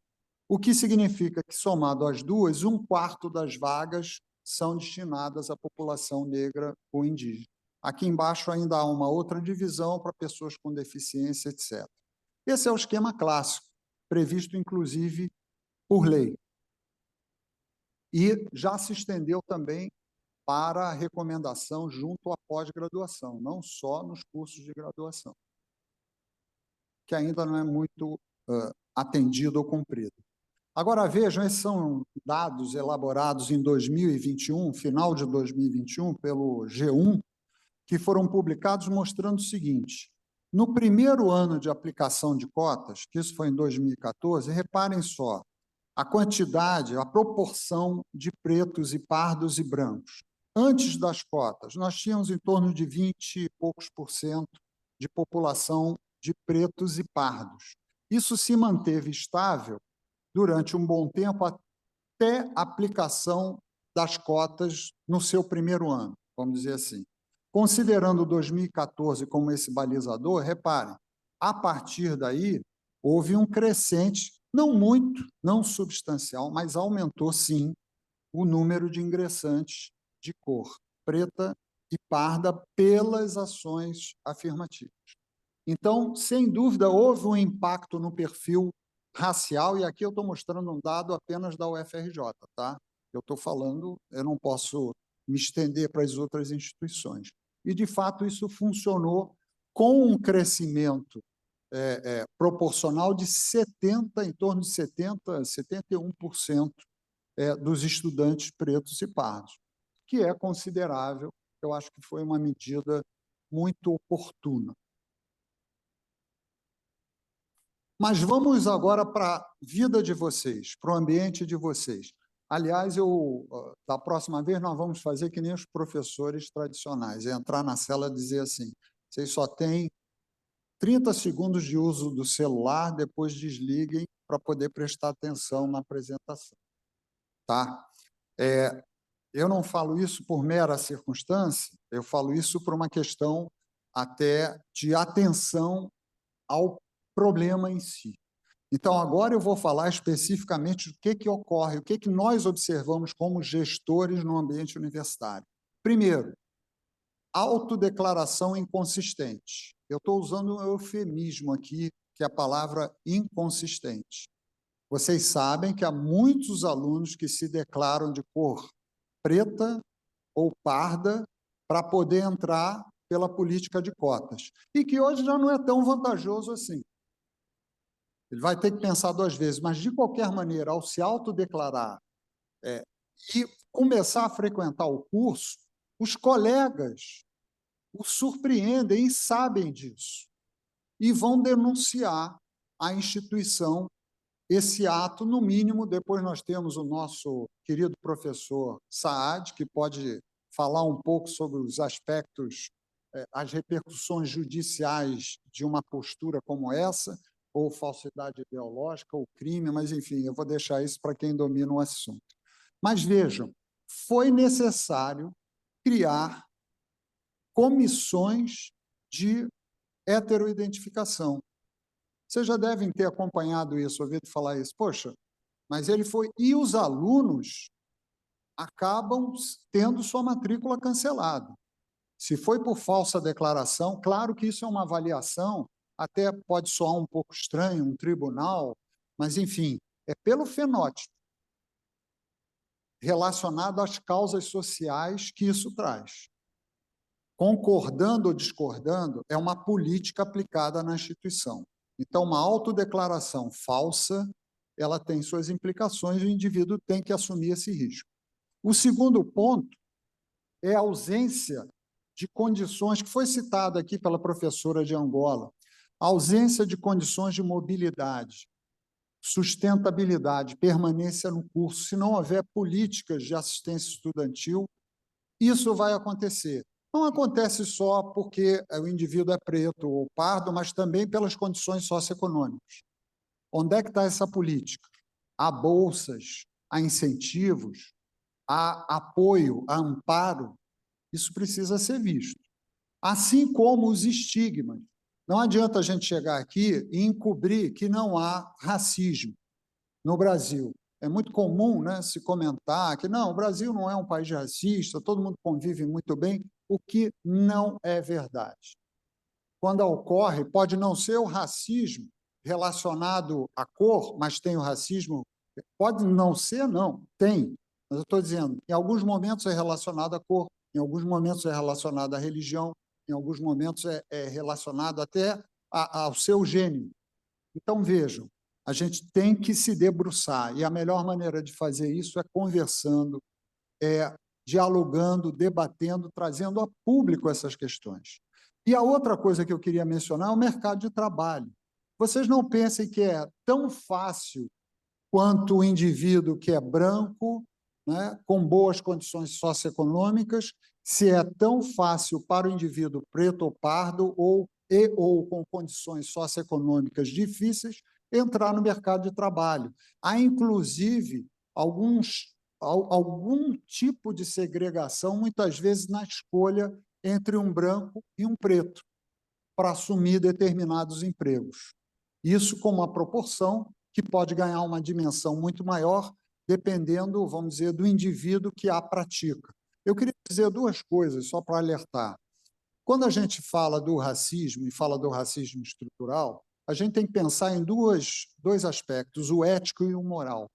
[SPEAKER 5] O que significa que, somado às duas, 1/4 das vagas são destinadas à população negra ou indígena. Aqui embaixo ainda há uma outra divisão para pessoas com deficiência, etc. Esse é o esquema clássico, previsto, inclusive, por lei. E já se estendeu também para a recomendação junto à pós-graduação, não só nos cursos de graduação, que ainda não é muito atendido ou cumprido. Agora, vejam, esses são dados elaborados em 2021, final de 2021, pelo G1, que foram publicados mostrando o seguinte: no primeiro ano de aplicação de cotas, que isso foi em 2014, reparem só, a quantidade, a proporção de pretos e pardos e brancos. Antes das cotas, nós tínhamos em torno de 20 e poucos % de população de pretos e pardos. Isso se manteve estável durante um bom tempo até a aplicação das cotas no seu primeiro ano, vamos dizer assim. Considerando 2014 como esse balizador, reparem, a partir daí houve um crescente, não muito, não substancial, mas aumentou sim o número de ingressantes de cor preta e parda pelas ações afirmativas. Então, sem dúvida, houve um impacto no perfil racial, e aqui eu estou mostrando um dado apenas da UFRJ, tá? Eu estou falando, eu não posso me estender para as outras instituições. E, de fato, isso funcionou com um crescimento proporcional de 70%, em torno de 70%, 71% dos estudantes pretos e pardos, que é considerável, eu acho que foi uma medida muito oportuna. Mas vamos agora para a vida de vocês, para o ambiente de vocês. Aliás, da próxima vez nós vamos fazer que nem os professores tradicionais, entrar na cela e dizer assim, vocês só têm 30 segundos de uso do celular, depois desliguem para poder prestar atenção na apresentação. Tá? Eu não falo isso por mera circunstância, eu falo isso por uma questão até de atenção ao problema em si. Então, agora eu vou falar especificamente do que ocorre, o que nós observamos como gestores no ambiente universitário. Primeiro, autodeclaração inconsistente. Eu estou usando um eufemismo aqui, que é a palavra inconsistente. Vocês sabem que há muitos alunos que se declaram de cor preta ou parda para poder entrar pela política de cotas, e que hoje já não é tão vantajoso assim. Ele vai ter que pensar 2 vezes, mas, de qualquer maneira, ao se autodeclarar e começar a frequentar o curso, os colegas o surpreendem e sabem disso. e vão denunciar à instituição esse ato, no mínimo. Depois nós temos o nosso querido professor Saad, que pode falar um pouco sobre os aspectos, as repercussões judiciais de uma postura como essa, ou falsidade ideológica, ou crime, mas, enfim, eu vou deixar isso para quem domina o assunto. Mas, vejam, foi necessário criar comissões de heteroidentificação. Vocês já devem ter acompanhado isso, ouvido falar isso. Poxa, mas ele foi... E os alunos acabam tendo sua matrícula cancelada. Se foi por falsa declaração, claro que isso é uma avaliação, até pode soar um pouco estranho, um tribunal, mas, enfim, é pelo fenótipo relacionado às causas sociais que isso traz. Concordando ou discordando, é uma política aplicada na instituição. Então, uma autodeclaração falsa, ela tem suas implicações e o indivíduo tem que assumir esse risco. O segundo ponto é a ausência de condições, que foi citado aqui pela professora de Angola, a ausência de condições de mobilidade, sustentabilidade, permanência no curso. Se não houver políticas de assistência estudantil, isso vai acontecer. Não acontece só porque o indivíduo é preto ou pardo, mas também pelas condições socioeconômicas. Onde é que está essa política? Há bolsas, há incentivos, há apoio, há amparo. Isso precisa ser visto. Assim como os estigmas. Não adianta a gente chegar aqui e encobrir que não há racismo no Brasil. É muito comum, né, se comentar que não, o Brasil não é um país racista, todo mundo convive muito bem, o que não é verdade. Quando ocorre, pode não ser o racismo relacionado à cor, mas tem o racismo, pode não ser, não, tem. Mas eu estou dizendo, em alguns momentos é relacionado à cor, em alguns momentos é relacionado à religião, em alguns momentos é relacionado até ao seu gênero. Então, vejam, a gente tem que se debruçar, e a melhor maneira de fazer isso é conversando, dialogando, debatendo, trazendo a público essas questões. E a outra coisa que eu queria mencionar é o mercado de trabalho. Vocês não pensem que é tão fácil quanto o indivíduo que é branco, né, com boas condições socioeconômicas, se é tão fácil para o indivíduo preto ou pardo ou com condições socioeconômicas difíceis entrar no mercado de trabalho. Há, inclusive, algum tipo de segregação, muitas vezes na escolha entre um branco e um preto, para assumir determinados empregos. Isso com uma proporção que pode ganhar uma dimensão muito maior, dependendo, vamos dizer, do indivíduo que a pratica. Eu queria dizer duas coisas, só para alertar. Quando a gente fala do racismo, e fala do racismo estrutural, a gente tem que pensar em dois aspectos, o ético e o moral.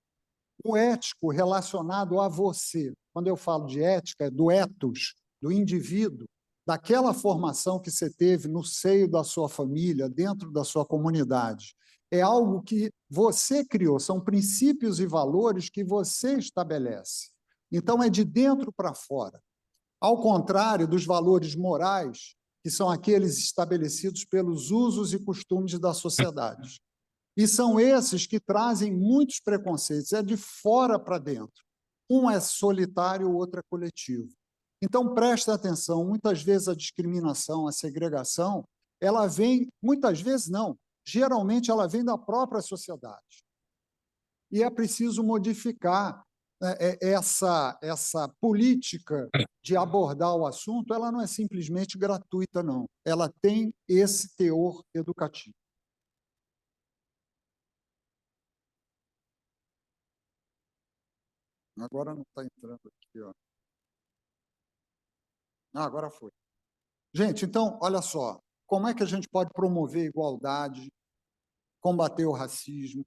[SPEAKER 5] O ético relacionado a você. Quando eu falo de ética, é do ethos, do indivíduo, daquela formação que você teve no seio da sua família, dentro da sua comunidade. É algo que você criou, são princípios e valores que você estabelece. Então, é de dentro para fora. Ao contrário dos valores morais, que são aqueles estabelecidos pelos usos e costumes da sociedade. E são esses que trazem muitos preconceitos, é de fora para dentro. Um é solitário, o outro é coletivo. Então, presta atenção, muitas vezes a discriminação, a segregação, ela vem, muitas vezes não, geralmente ela vem da própria sociedade. E é preciso modificar essa política de abordar o assunto, ela não é simplesmente gratuita, não. Ela tem esse teor educativo. Agora não está entrando aqui, ó. Agora foi. Gente, então, olha só, como é que a gente pode promover a igualdade, combater o racismo,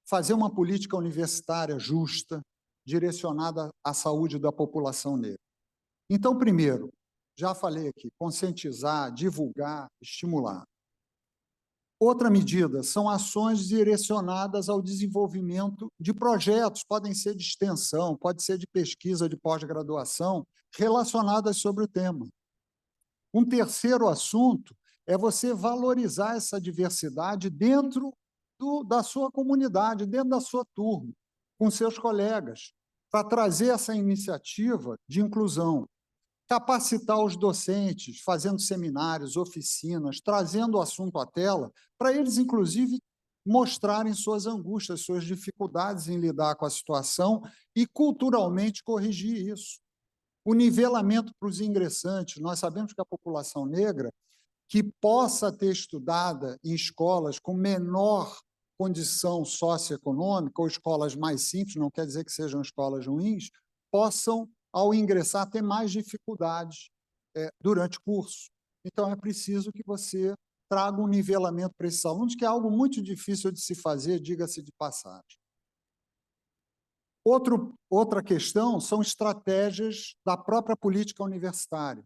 [SPEAKER 5] fazer uma política universitária justa, direcionada à saúde da população negra? Então, primeiro, já falei aqui, conscientizar, divulgar, estimular. Outra medida são ações direcionadas ao desenvolvimento de projetos, podem ser de extensão, pode ser de pesquisa, de pós-graduação, relacionadas sobre o tema. Um terceiro assunto é você valorizar essa diversidade dentro da sua comunidade, dentro da sua turma, com seus colegas, para trazer essa iniciativa de inclusão. Capacitar os docentes, fazendo seminários, oficinas, trazendo o assunto à tela, para eles, inclusive, mostrarem suas angústias, suas dificuldades em lidar com a situação e, culturalmente, corrigir isso. O nivelamento para os ingressantes. Nós sabemos que a população negra, que possa ter estudado em escolas com menor condição socioeconômica, ou escolas mais simples, não quer dizer que sejam escolas ruins, possam, ao ingressar, ter mais dificuldades durante o curso. Então, é preciso que você traga um nivelamento para esses alunos, que é algo muito difícil de se fazer, diga-se de passagem. Outra questão são estratégias da própria política universitária,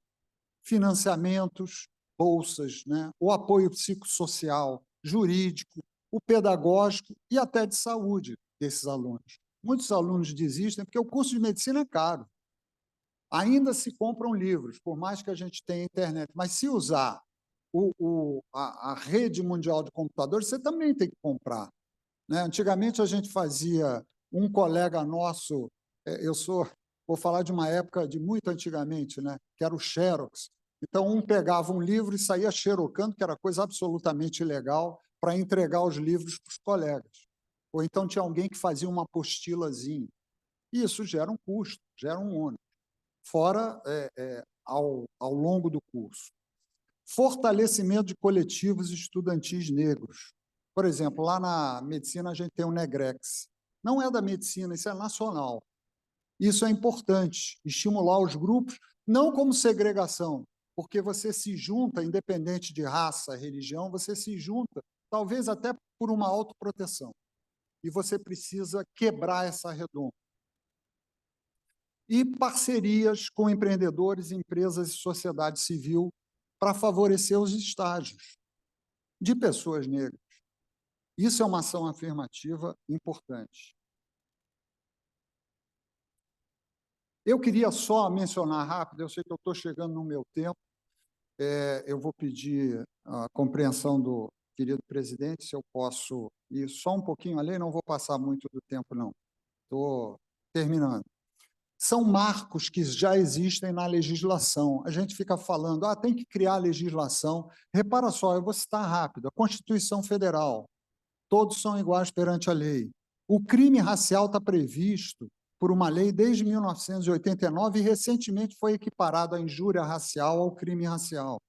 [SPEAKER 5] financiamentos, bolsas, né? O apoio psicossocial, jurídico, o pedagógico e até de saúde desses alunos. Muitos alunos desistem porque o curso de medicina é caro. Ainda se compram livros, por mais que a gente tenha internet, mas se usar a rede mundial de computadores, você também tem que comprar, né? Antigamente, a gente fazia, um colega nosso, vou falar de uma época de muito antigamente, né? Que era o Xerox. Então, um pegava um livro e saía xerocando, que era coisa absolutamente ilegal, para entregar os livros para os colegas. Ou então tinha alguém que fazia uma apostilazinha. E isso gera um custo, gera um ônus, fora ao longo do curso. Fortalecimento de coletivos estudantis negros. Por exemplo, lá na medicina a gente tem o Negrex. Não é da medicina, isso é nacional. Isso é importante, estimular os grupos, não como segregação, porque você se junta, independente de raça, religião, você se junta, talvez até por uma autoproteção. E você precisa quebrar essa redonda. E parcerias com empreendedores, empresas e sociedade civil para favorecer os estágios de pessoas negras. Isso é uma ação afirmativa importante. Eu queria só mencionar rápido, eu sei que eu estou chegando no meu tempo, eu vou pedir a compreensão do querido presidente, se eu posso ir só um pouquinho além, não vou passar muito do tempo, não. Estou terminando. São marcos que já existem na legislação. A gente fica falando, tem que criar legislação. Repara só, eu vou citar rápido, a Constituição Federal, todos são iguais perante a lei. O crime racial está previsto por uma lei desde 1989 e recentemente foi equiparado a injúria racial ao crime racial.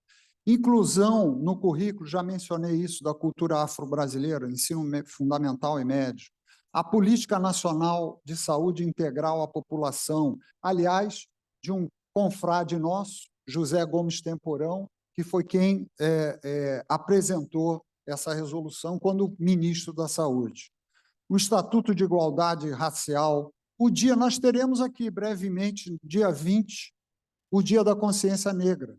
[SPEAKER 5] Inclusão no currículo, já mencionei isso, da cultura afro-brasileira, ensino fundamental e médio. A Política Nacional de Saúde Integral à População, aliás, de um confrade nosso, José Gomes Temporão, que foi quem apresentou essa resolução quando ministro da Saúde. O Estatuto de Igualdade Racial, nós teremos aqui, brevemente, dia 20, o Dia da Consciência Negra,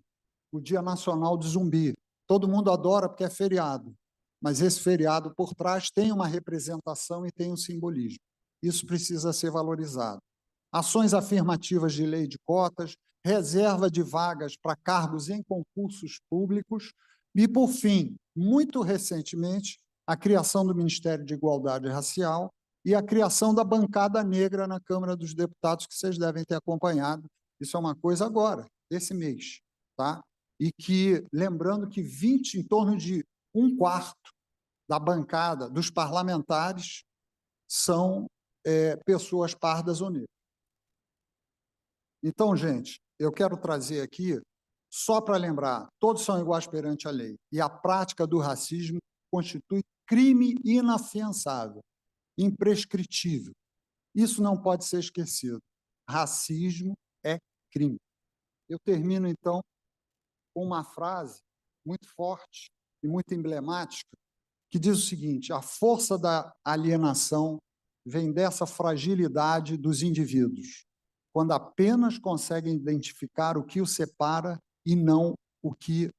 [SPEAKER 5] o Dia Nacional de Zumbi. Todo mundo adora porque é feriado, mas esse feriado, por trás, tem uma representação e tem um simbolismo. Isso precisa ser valorizado. Ações afirmativas de lei de cotas, reserva de vagas para cargos em concursos públicos e, por fim, muito recentemente, a criação do Ministério de Igualdade Racial e a criação da bancada negra na Câmara dos Deputados, que vocês devem ter acompanhado. Isso é uma coisa agora, esse mês, tá? E que, lembrando que em torno de 1/4 da bancada dos parlamentares são pessoas pardas ou negras. Então, gente, eu quero trazer aqui, só para lembrar, todos são iguais perante a lei, e a prática do racismo constitui crime inafiançável, imprescritível. Isso não pode ser esquecido. Racismo é crime. Eu termino, então, com uma frase muito forte e muito emblemática, que diz o seguinte: a força da alienação vem dessa fragilidade dos indivíduos, quando apenas conseguem identificar o que os separa e não o que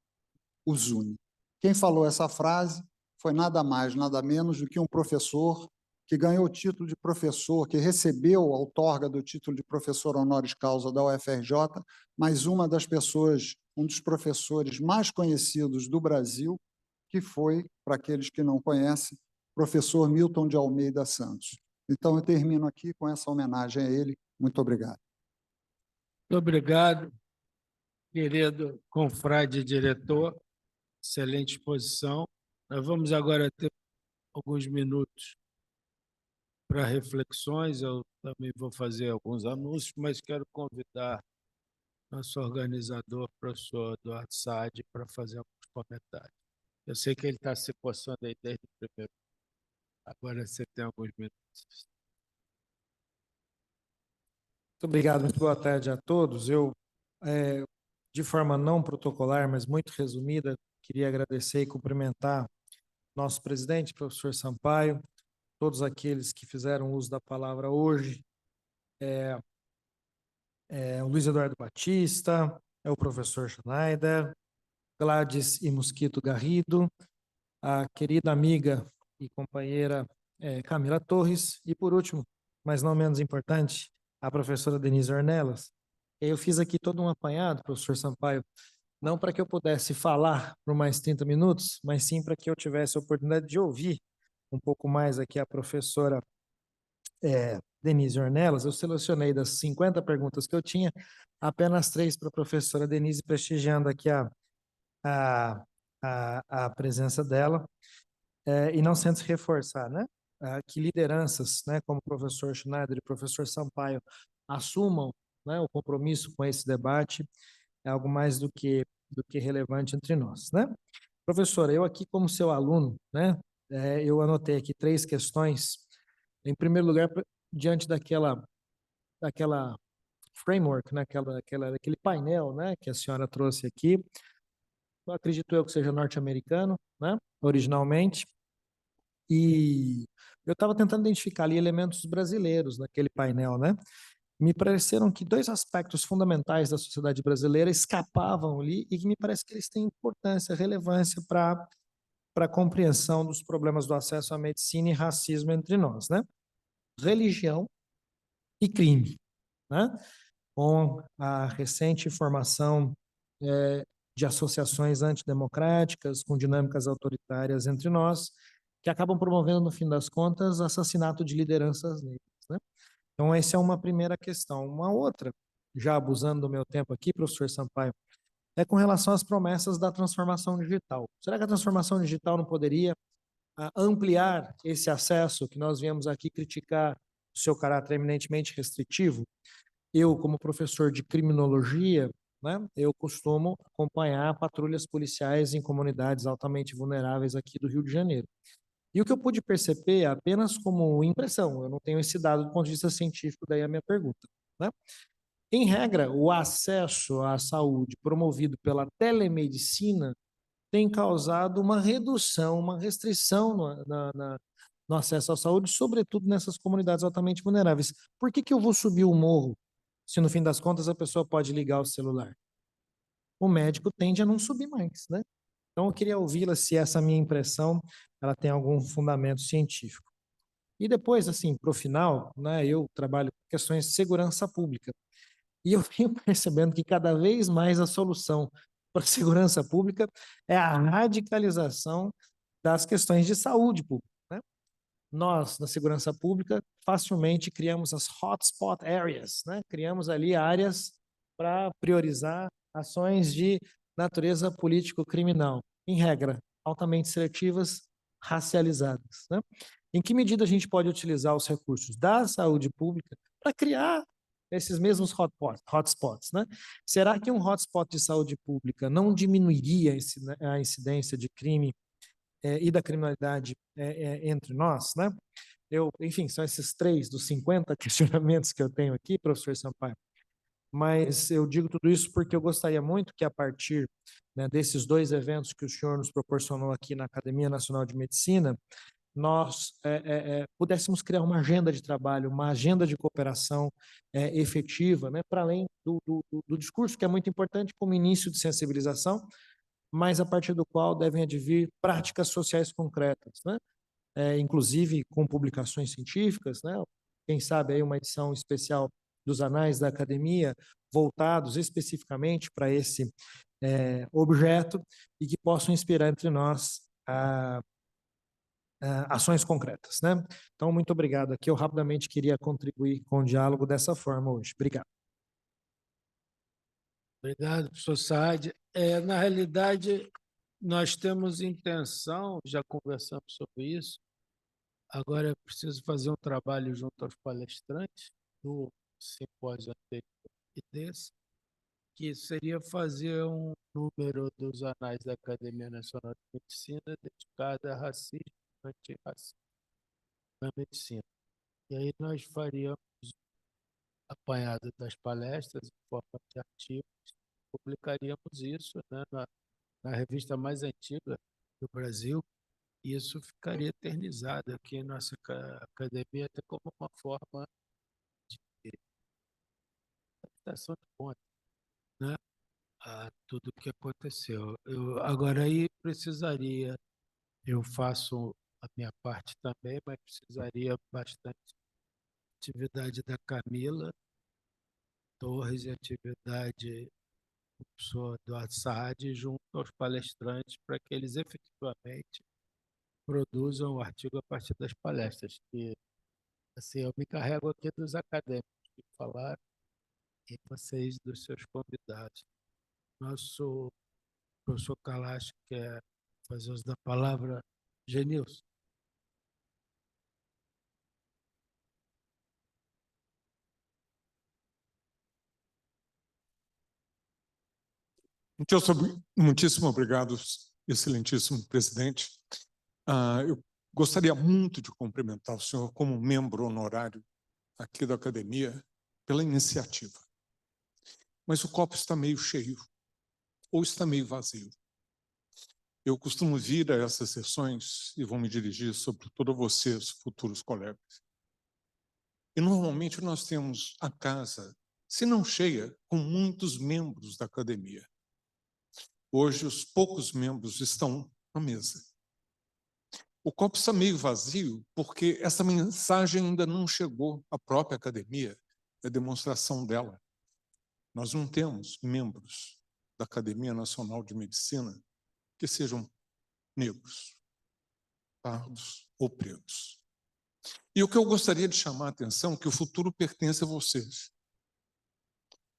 [SPEAKER 5] os une. Quem falou essa frase foi nada mais, nada menos do que um professor que ganhou o título de professor, que recebeu a outorga do título de professor honoris causa da UFRJ, mas uma das pessoas um dos professores mais conhecidos do Brasil, que foi, para aqueles que não conhecem, professor Milton de Almeida Santos. Então, eu termino aqui com essa homenagem a ele. Muito obrigado.
[SPEAKER 1] Muito obrigado, querido confrade diretor. Excelente exposição. Nós vamos agora ter alguns minutos para reflexões. Eu também vou fazer alguns anúncios, mas quero convidar nosso organizador, professor Eduardo Saad, para fazer alguns comentários. Eu sei que ele está se coçando aí desde o primeiro. Agora você tem alguns minutos.
[SPEAKER 6] Muito obrigado, muito boa tarde a todos. Eu, de forma não protocolar, mas muito resumida, queria agradecer e cumprimentar nosso presidente, professor Sampaio, todos aqueles que fizeram uso da palavra hoje, o Luiz Eduardo Batista, o professor Schneider, Gladys e Mosquito Garrido, a querida amiga e companheira Camila Torres, e por último, mas não menos importante, a professora Denise Ornelas. Eu fiz aqui todo um apanhado, professor Sampaio, não para que eu pudesse falar por mais 30 minutos, mas sim para que eu tivesse a oportunidade de ouvir um pouco mais aqui a professora Denise Ornelas. Eu selecionei das 50 perguntas que eu tinha, apenas 3 para a professora Denise, prestigiando aqui a presença dela, e não sendo se reforçar, né? Que lideranças, né, como o professor Schneider e o professor Sampaio, assumam, né, o compromisso com esse debate, é algo mais do que relevante entre nós, né? Professora, eu aqui como seu aluno, né, eu anotei aqui 3 questões. Em primeiro lugar, diante daquela framework, né, aquele painel, né, que a senhora trouxe aqui, eu acredito eu que seja norte-americano, né, originalmente, e eu estava tentando identificar ali elementos brasileiros naquele painel, né? Me pareceram que 2 aspectos fundamentais da sociedade brasileira escapavam ali e que me parece que eles têm importância, relevância para a compreensão dos problemas do acesso à medicina e racismo entre nós, né? Religião e crime, né? Com a recente formação de associações antidemocráticas, com dinâmicas autoritárias entre nós, que acabam promovendo, no fim das contas, assassinato de lideranças negras, né? Então, essa é uma primeira questão. Uma outra, já abusando do meu tempo aqui, professor Sampaio, é com relação às promessas da transformação digital. Será que a transformação digital não poderia ampliar esse acesso que nós viemos aqui criticar o seu caráter eminentemente restritivo? Eu, como professor de criminologia, né, eu costumo acompanhar patrulhas policiais em comunidades altamente vulneráveis aqui do Rio de Janeiro. E o que eu pude perceber apenas como impressão, eu não tenho esse dado do ponto de vista científico, daí a minha pergunta, né? Em regra, o acesso à saúde promovido pela telemedicina tem causado uma redução, uma restrição no acesso à saúde, sobretudo nessas comunidades altamente vulneráveis. Por que eu vou subir o morro se, no fim das contas, a pessoa pode ligar o celular? O médico tende a não subir mais, né? Então, eu queria ouvi-la se essa minha impressão ela tem algum fundamento científico. E depois, assim, para o final, né, eu trabalho com questões de segurança pública. E eu venho percebendo que cada vez mais a solução para a segurança pública é a radicalização das questões de saúde pública, né? Nós, na segurança pública, facilmente criamos as hotspot areas, né? Criamos ali áreas para priorizar ações de natureza político-criminal, em regra, altamente seletivas, racializadas, né? Em que medida a gente pode utilizar os recursos da saúde pública para criar esses mesmos hotspots, né? Será que um hotspot de saúde pública não diminuiria a incidência de crime e da criminalidade entre nós, né? Enfim, são esses 3 dos 50 questionamentos que eu tenho aqui, professor Sampaio. Mas eu digo tudo isso porque eu gostaria muito que, a partir, né, desses 2 eventos que o senhor nos proporcionou aqui na Academia Nacional de Medicina, nós pudéssemos criar uma agenda de trabalho, uma agenda de cooperação efetiva, né, para além do discurso, que é muito importante como início de sensibilização, mas a partir do qual devem advir práticas sociais concretas, né? Inclusive com publicações científicas, né? Quem sabe aí uma edição especial dos Anais da Academia, voltados especificamente para objeto e que possam inspirar entre nós ações concretas, né? Então, muito obrigado. Aqui eu rapidamente queria contribuir com o diálogo dessa forma hoje. Obrigado.
[SPEAKER 1] Obrigado, professor Saad. Na realidade, nós temos intenção, já conversamos sobre isso, agora é preciso fazer um trabalho junto aos palestrantes do simpósio anterior e desse, que seria fazer um número dos anais da Academia Nacional de Medicina dedicado a racismo e antirracismo na medicina. E aí nós faríamos apanhado das palestras em forma de artigos, publicaríamos isso, né, na revista mais antiga do Brasil, e isso ficaria eternizado aqui em nossa academia, até como uma forma de prestação de contas, né, a tudo o que aconteceu. Agora aí precisaria, eu faço a minha parte também, mas precisaria bastante atividade da Camila Torres e atividade do professor Eduardo Saad junto aos palestrantes para que eles efetivamente produzam o artigo a partir das palestras, que assim, eu me carrego aqui dos acadêmicos que falaram e vocês dos seus convidados. Nosso professor Kalash quer fazer uso da palavra. Genilson.
[SPEAKER 7] Muitíssimo obrigado, excelentíssimo presidente. Eu gostaria muito de cumprimentar o senhor como membro honorário aqui da academia pela iniciativa. Mas o copo está meio cheio ou está meio vazio. Eu costumo vir a essas sessões e vou me dirigir sobretudo a vocês, futuros colegas. E normalmente nós temos a casa, se não cheia, com muitos membros da academia. Hoje, os poucos membros estão à mesa. O copo está meio vazio porque essa mensagem ainda não chegou à própria academia, é demonstração dela. Nós não temos membros da Academia Nacional de Medicina que sejam negros, pardos ou pretos. E o que eu gostaria de chamar a atenção é que o futuro pertence a vocês.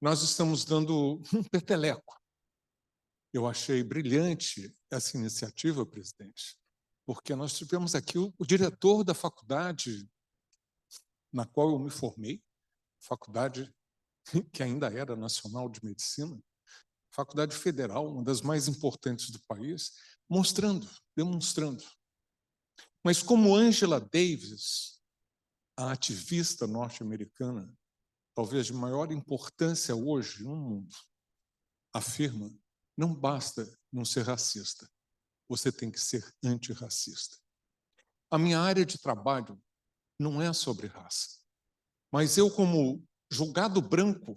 [SPEAKER 7] Nós estamos dando um peteleco. Eu achei brilhante essa iniciativa, presidente, porque nós tivemos aqui o diretor da faculdade na qual eu me formei, faculdade que ainda era Nacional de Medicina, faculdade federal, uma das mais importantes do país, mostrando, demonstrando. Mas como Angela Davis, a ativista norte-americana, talvez de maior importância hoje no mundo, afirma, não basta não ser racista, você tem que ser antirracista. A minha área de trabalho não é sobre raça, mas eu, como julgado branco,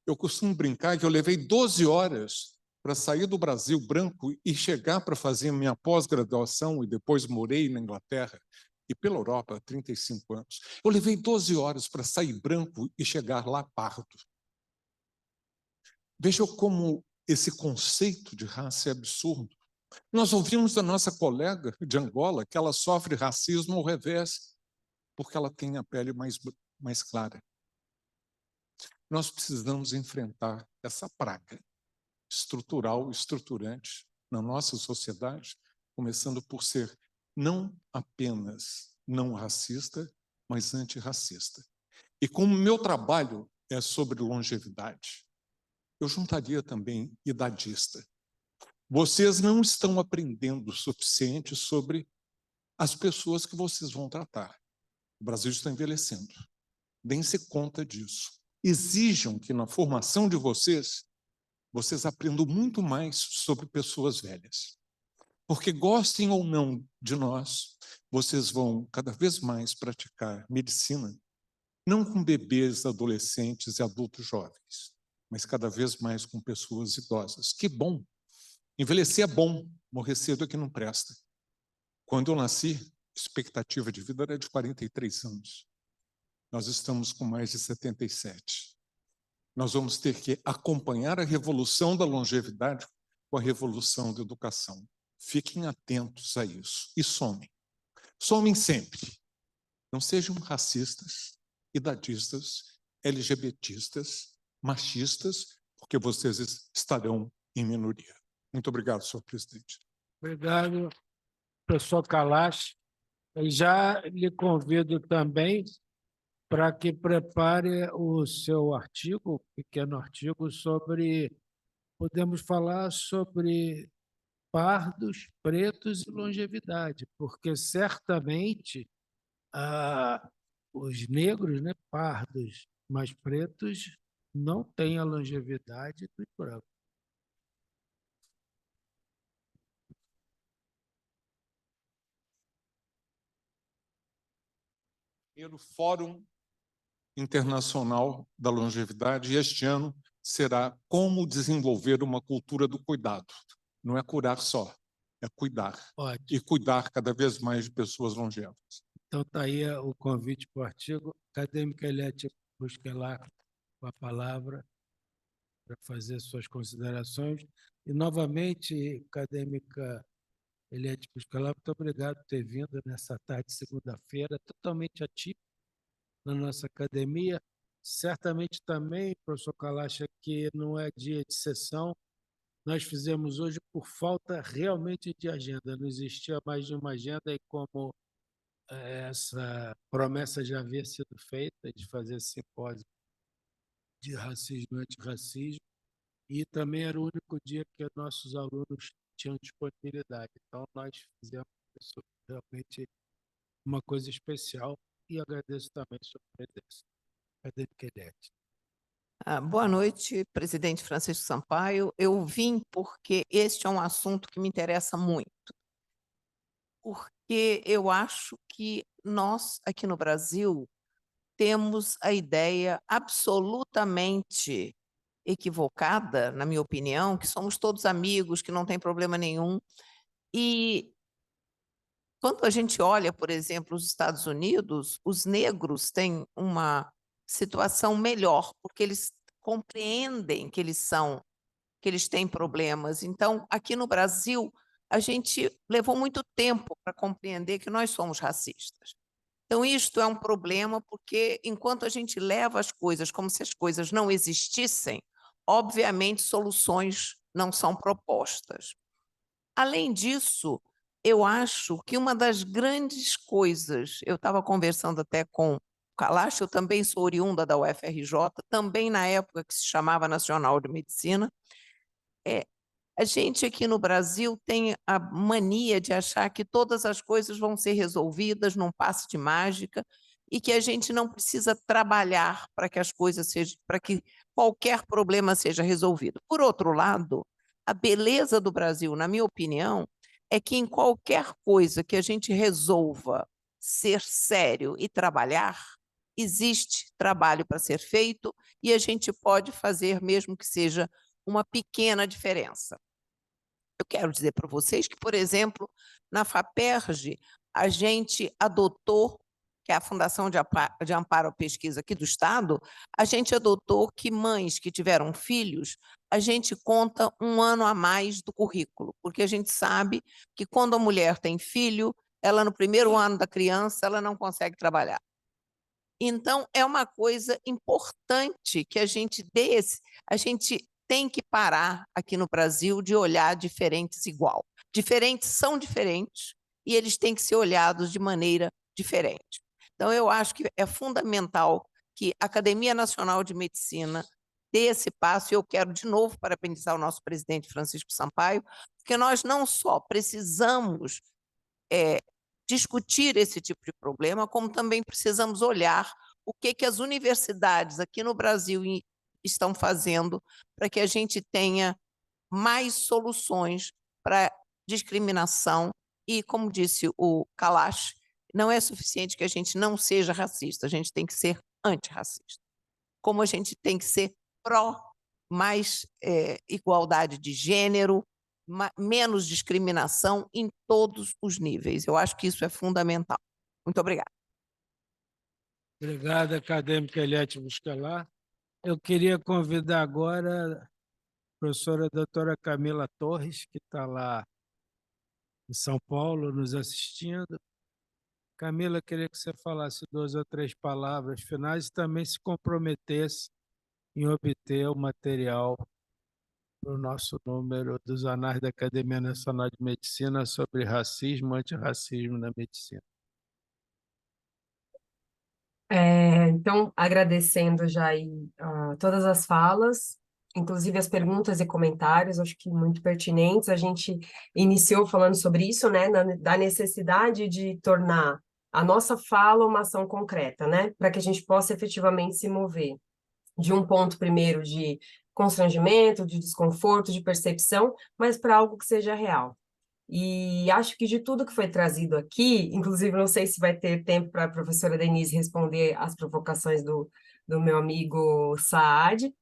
[SPEAKER 7] eu costumo brincar que eu levei 12 horas para sair do Brasil branco e chegar para fazer minha pós-graduação, e depois morei na Inglaterra e pela Europa há 35 anos. Eu levei 12 horas para sair branco e chegar lá pardo. Veja como esse conceito de raça é absurdo. Nós ouvimos da nossa colega de Angola que ela sofre racismo ao revés, porque ela tem a pele mais clara. Nós precisamos enfrentar essa praga estrutural, estruturante na nossa sociedade, começando por ser não apenas não racista, mas antirracista. E como meu trabalho é sobre longevidade, eu juntaria também idadista. Vocês não estão aprendendo o suficiente sobre as pessoas que vocês vão tratar. O Brasil está envelhecendo. Deem-se conta disso. Exijam que na formação de vocês aprendam muito mais sobre pessoas velhas. Porque gostem ou não de nós, vocês vão cada vez mais praticar medicina, não com bebês, adolescentes e adultos jovens, mas cada vez mais com pessoas idosas. Que bom! Envelhecer é bom, morrer cedo é que não presta. Quando eu nasci, a expectativa de vida era de 43 anos. Nós estamos com mais de 77. Nós vamos ter que acompanhar a revolução da longevidade com a revolução da educação. Fiquem atentos a isso e somem. Somem sempre. Não sejam racistas, idadistas, LGBTistas, machistas, porque vocês estarão em minoria. Muito obrigado, senhor presidente.
[SPEAKER 1] Obrigado, professor Kalash. Eu já lhe convido também para que prepare o seu artigo, pequeno artigo, sobre... Podemos falar sobre pardos, pretos e longevidade, porque certamente os negros, né, pardos, mas pretos não têm a longevidade dos brancos.
[SPEAKER 7] Primeiro Fórum Internacional da Longevidade, e este ano será como desenvolver uma cultura do cuidado. Não é curar só, é cuidar.
[SPEAKER 1] Ótimo.
[SPEAKER 7] E cuidar cada vez mais de pessoas longevas.
[SPEAKER 1] Então, está aí o convite para o artigo. Acadêmica Eliette Busquelar, com a palavra, para fazer suas considerações. E, novamente, acadêmica Eliette Busquelar, muito obrigado por ter vindo nessa tarde de segunda-feira, totalmente atípica na nossa academia. Certamente também, professor Kalash, que não é dia de sessão, nós fizemos hoje por falta realmente de agenda. Não existia mais de uma agenda e como essa promessa já havia sido feita de fazer simpósio de racismo e antirracismo, e também era o único dia que nossos alunos tinham disponibilidade. Então, nós fizemos isso realmente uma coisa especial e agradeço também a sua presença. Acadêmica Eliette.
[SPEAKER 8] Boa noite, presidente Francisco Sampaio. Eu vim porque este é um assunto que me interessa muito, porque eu acho que nós, aqui no Brasil, temos a ideia absolutamente equivocada, na minha opinião, que somos todos amigos, que não tem problema nenhum. E quando a gente olha, por exemplo, os Estados Unidos, os negros têm uma situação melhor, porque eles compreendem que eles têm problemas. Então, aqui no Brasil, a gente levou muito tempo para compreender que nós somos racistas. Então, isto é um problema, porque enquanto a gente leva as coisas como se as coisas não existissem, obviamente soluções não são propostas. Além disso, eu acho que uma das grandes coisas, eu estava conversando até com o Kalash, eu também sou oriunda da UFRJ, também na época que se chamava Nacional de Medicina. A gente aqui no Brasil tem a mania de achar que todas as coisas vão ser resolvidas num passe de mágica e que a gente não precisa trabalhar para que as coisas sejam, para que qualquer problema seja resolvido. Por outro lado, a beleza do Brasil, na minha opinião, é que em qualquer coisa que a gente resolva ser sério e trabalhar, existe trabalho para ser feito e a gente pode fazer, mesmo que seja uma pequena diferença. Eu quero dizer para vocês que, por exemplo, na FAPERJ, a gente adotou, que é a Fundação de Amparo à Pesquisa aqui do Estado, a gente adotou que mães que tiveram filhos, a gente conta um ano a mais do currículo, porque a gente sabe que quando a mulher tem filho, ela no primeiro ano da criança, ela não consegue trabalhar. Então, é uma coisa importante que a gente tem que parar aqui no Brasil de olhar diferentes igual. Diferentes são diferentes e eles têm que ser olhados de maneira diferente. Então, eu acho que é fundamental que a Academia Nacional de Medicina dê esse passo, e eu quero de novo parabenizar o nosso presidente Francisco Sampaio, porque nós não só precisamos discutir esse tipo de problema, como também precisamos olhar o que as universidades aqui no Brasil estão fazendo para que a gente tenha mais soluções para discriminação e, como disse o Kalash, não é suficiente que a gente não seja racista, a gente tem que ser antirracista. Como a gente tem que ser pró mais igualdade de gênero, menos discriminação em todos os níveis. Eu acho que isso é fundamental. Muito obrigada.
[SPEAKER 1] Obrigado, acadêmica Eliette Busquelar. Eu queria convidar agora a professora doutora Camila Torres, que está lá em São Paulo, nos assistindo. Camila, queria que você falasse 2 ou 3 palavras finais e também se comprometesse em obter o material para o nosso número dos Anais da Academia Nacional de Medicina sobre racismo e antirracismo na medicina.
[SPEAKER 3] Então, agradecendo já aí, todas as falas, inclusive as perguntas e comentários, acho que muito pertinentes. A gente iniciou falando sobre isso, né, da necessidade de tornar a nossa fala uma ação concreta, né, para que a gente possa efetivamente se mover de um ponto primeiro de constrangimento, de desconforto, de percepção, mas para algo que seja real. E acho que de tudo que foi trazido aqui, inclusive não sei se vai ter tempo para a professora Denise responder às provocações do meu amigo Saad,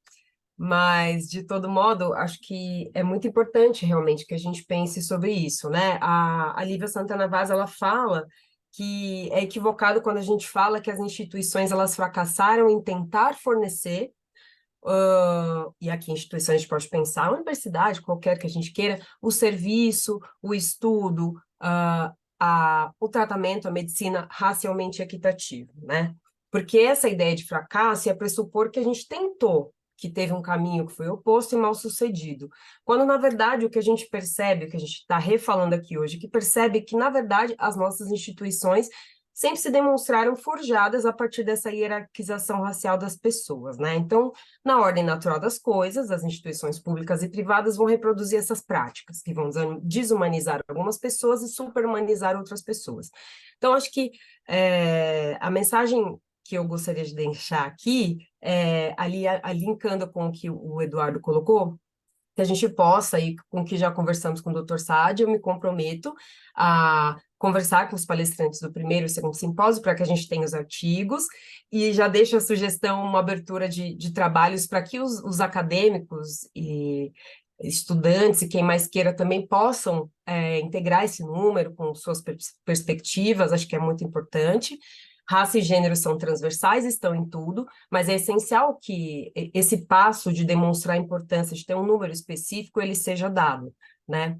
[SPEAKER 3] mas de todo modo, acho que é muito importante realmente que a gente pense sobre isso, né? A Lívia Santana Vaz, ela fala que é equivocado quando a gente fala que as instituições elas fracassaram em tentar fornecer e aqui instituições a gente pode pensar, a universidade, qualquer que a gente queira, o serviço, o estudo, o tratamento, a medicina racialmente equitativo, né? Porque essa ideia de fracasso é pressupor que a gente tentou, que teve um caminho que foi oposto e mal sucedido. Quando, na verdade, o que a gente percebe, o que a gente está refalando aqui hoje, que percebe que, na verdade, as nossas instituições sempre se demonstraram forjadas a partir dessa hierarquização racial das pessoas, né? Então, na ordem natural das coisas, as instituições públicas e privadas vão reproduzir essas práticas, que vão desumanizar algumas pessoas e superhumanizar outras pessoas. Então, acho que a mensagem que eu gostaria de deixar aqui, ali linkando com o que o Eduardo colocou, que a gente possa, e com o que já conversamos com o Dr. Saad, eu me comprometo a conversar com os palestrantes do primeiro e segundo simpósio para que a gente tenha os artigos, e já deixo a sugestão, uma abertura de trabalhos para que os acadêmicos e estudantes e quem mais queira também possam integrar esse número com suas perspectivas, acho que é muito importante. Raça e gênero são transversais, estão em tudo, mas é essencial que esse passo de demonstrar a importância de ter um número específico, ele seja dado, né?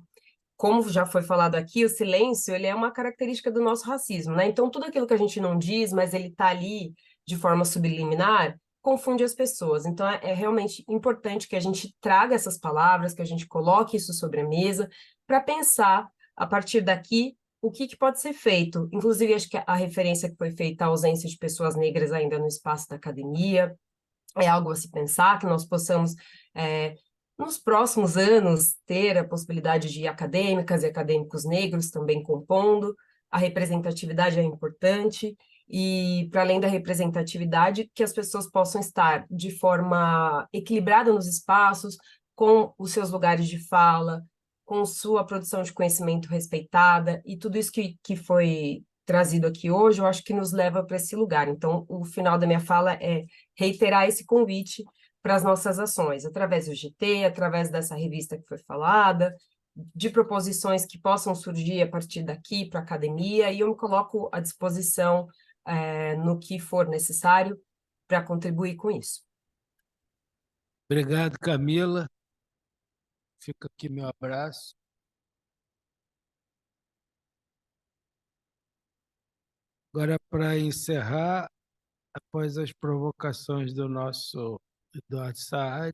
[SPEAKER 3] Como já foi falado aqui, o silêncio, ele é uma característica do nosso racismo, né? Então, tudo aquilo que a gente não diz, mas ele está ali de forma subliminar, confunde as pessoas. Então, é realmente importante que a gente traga essas palavras, que a gente coloque isso sobre a mesa, para pensar, a partir daqui, o que pode ser feito. Inclusive, acho que a referência que foi feita à ausência de pessoas negras ainda no espaço da academia, é algo a se pensar, que nós possamos, nos próximos anos, ter a possibilidade de acadêmicas e acadêmicos negros também compondo. A representatividade é importante, e, para além da representatividade, que as pessoas possam estar de forma equilibrada nos espaços, com os seus lugares de fala, com sua produção de conhecimento respeitada, e tudo isso que foi trazido aqui hoje, eu acho que nos leva para esse lugar. Então, o final da minha fala é reiterar esse convite para as nossas ações, através do GT, através dessa revista que foi falada, de proposições que possam surgir a partir daqui para a academia, e eu me coloco à disposição no que for necessário para contribuir com isso.
[SPEAKER 1] Obrigado, Camila. Fica aqui meu abraço. Agora, para encerrar, após as provocações do nosso Eduardo Saad,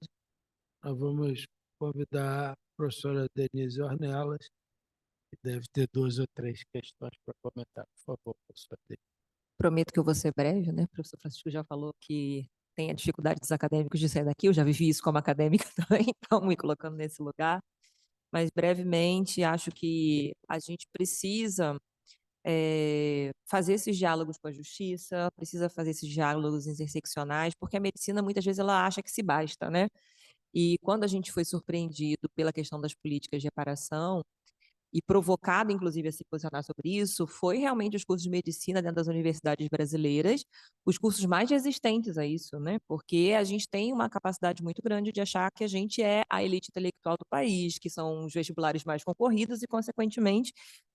[SPEAKER 1] nós vamos convidar a professora Denise Ornelas, que deve ter 2 ou 3 questões para comentar. Por favor, professora Denise.
[SPEAKER 9] Prometo que eu vou ser breve, né? O professor Francisco já falou que tem a dificuldade dos acadêmicos de sair daqui, eu já vivi isso como acadêmica também, então me colocando nesse lugar. Mas, brevemente, acho que a gente precisa fazer esses diálogos com a justiça, precisa fazer esses diálogos interseccionais, porque a medicina, muitas vezes, ela acha que se basta, né? E quando a gente foi surpreendido pela questão das políticas de reparação, e provocado, inclusive, a se posicionar sobre isso, foi realmente os cursos de medicina dentro das universidades brasileiras, os cursos mais resistentes a isso, né? Porque a gente tem uma capacidade muito grande de achar que a gente é a elite intelectual do país, que são os vestibulares mais concorridos e, consequentemente,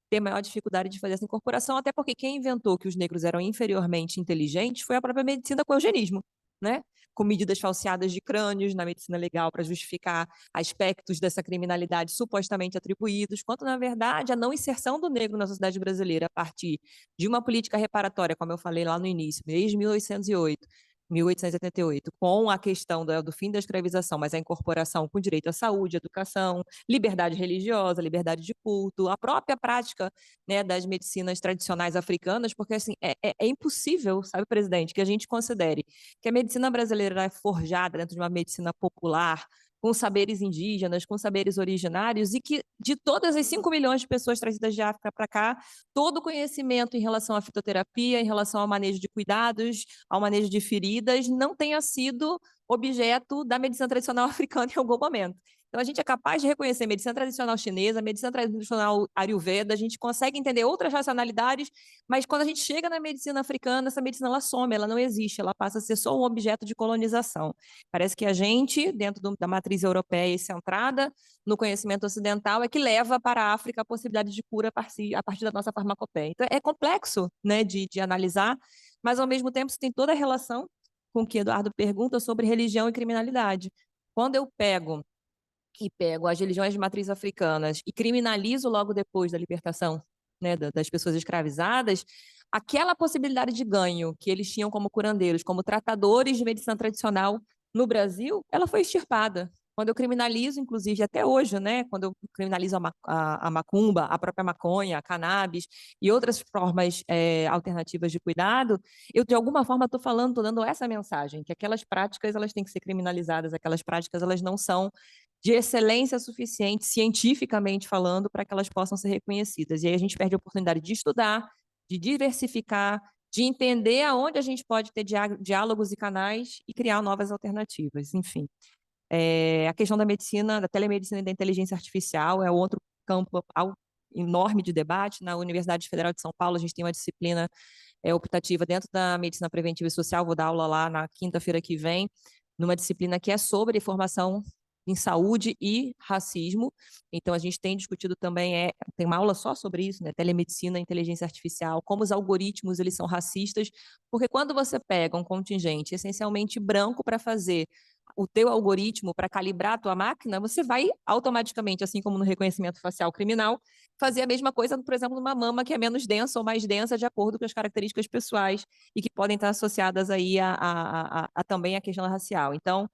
[SPEAKER 9] ter maior dificuldade de fazer essa incorporação, até porque quem inventou que os negros eram inferiormente inteligentes foi a própria medicina com o eugenismo, né? Com medidas falseadas de crânios na medicina legal para justificar aspectos dessa criminalidade supostamente atribuídos, quanto, na verdade, a não inserção do negro na sociedade brasileira a partir de uma política reparatória, como eu falei lá no início, desde 1888, com a questão do fim da escravização, mas a incorporação com direito à saúde, educação, liberdade religiosa, liberdade de culto, a própria prática, né, das medicinas tradicionais africanas, porque assim, é impossível, sabe, presidente, que a gente considere que a medicina brasileira é forjada dentro de uma medicina popular, com saberes indígenas, com saberes originários, e que de todas as 5 milhões de pessoas trazidas de África para cá, todo o conhecimento em relação à fitoterapia, em relação ao manejo de cuidados, ao manejo de feridas, não tenha sido objeto da medicina tradicional africana em algum momento. Então, a gente é capaz de reconhecer medicina tradicional chinesa, medicina tradicional ayurveda, a gente consegue entender outras racionalidades, mas quando a gente chega na medicina africana, essa medicina ela some, ela não existe, ela passa a ser só um objeto de colonização. Parece que a gente, dentro da matriz europeia e centrada no conhecimento ocidental, é que leva para a África a possibilidade de cura a partir da nossa farmacopeia. Então, é complexo, né, de analisar, mas, ao mesmo tempo, isso tem toda a relação com o que Eduardo pergunta sobre religião e criminalidade. Quando eu pego as religiões de matriz africanas e criminalizo logo depois da libertação, né, das pessoas escravizadas, aquela possibilidade de ganho que eles tinham como curandeiros, como tratadores de medicina tradicional no Brasil, ela foi extirpada. Quando eu criminalizo, inclusive até hoje, né, quando eu criminalizo a macumba, a própria maconha, a cannabis e outras formas alternativas de cuidado, eu de alguma forma estou dando essa mensagem, que aquelas práticas elas têm que ser criminalizadas, aquelas práticas elas não são de excelência suficiente, cientificamente falando, para que elas possam ser reconhecidas. E aí a gente perde a oportunidade de estudar, de diversificar, de entender aonde a gente pode ter diálogos e canais e criar novas alternativas, enfim. A questão da medicina, da telemedicina e da inteligência artificial é outro campo enorme de debate. Na Universidade Federal de São Paulo, a gente tem uma disciplina optativa dentro da medicina preventiva e social, vou dar aula lá na quinta-feira que vem, numa disciplina que é sobre formação em saúde e racismo. Então, a gente tem discutido também, tem uma aula só sobre isso, né? Telemedicina, inteligência artificial, como os algoritmos eles são racistas, porque quando você pega um contingente essencialmente branco para fazer o teu algoritmo, para calibrar a tua máquina, você vai automaticamente, assim como no reconhecimento facial criminal, fazer a mesma coisa, por exemplo, numa mama que é menos densa ou mais densa, de acordo com as características pessoais e que podem estar associadas aí também à questão racial. Então,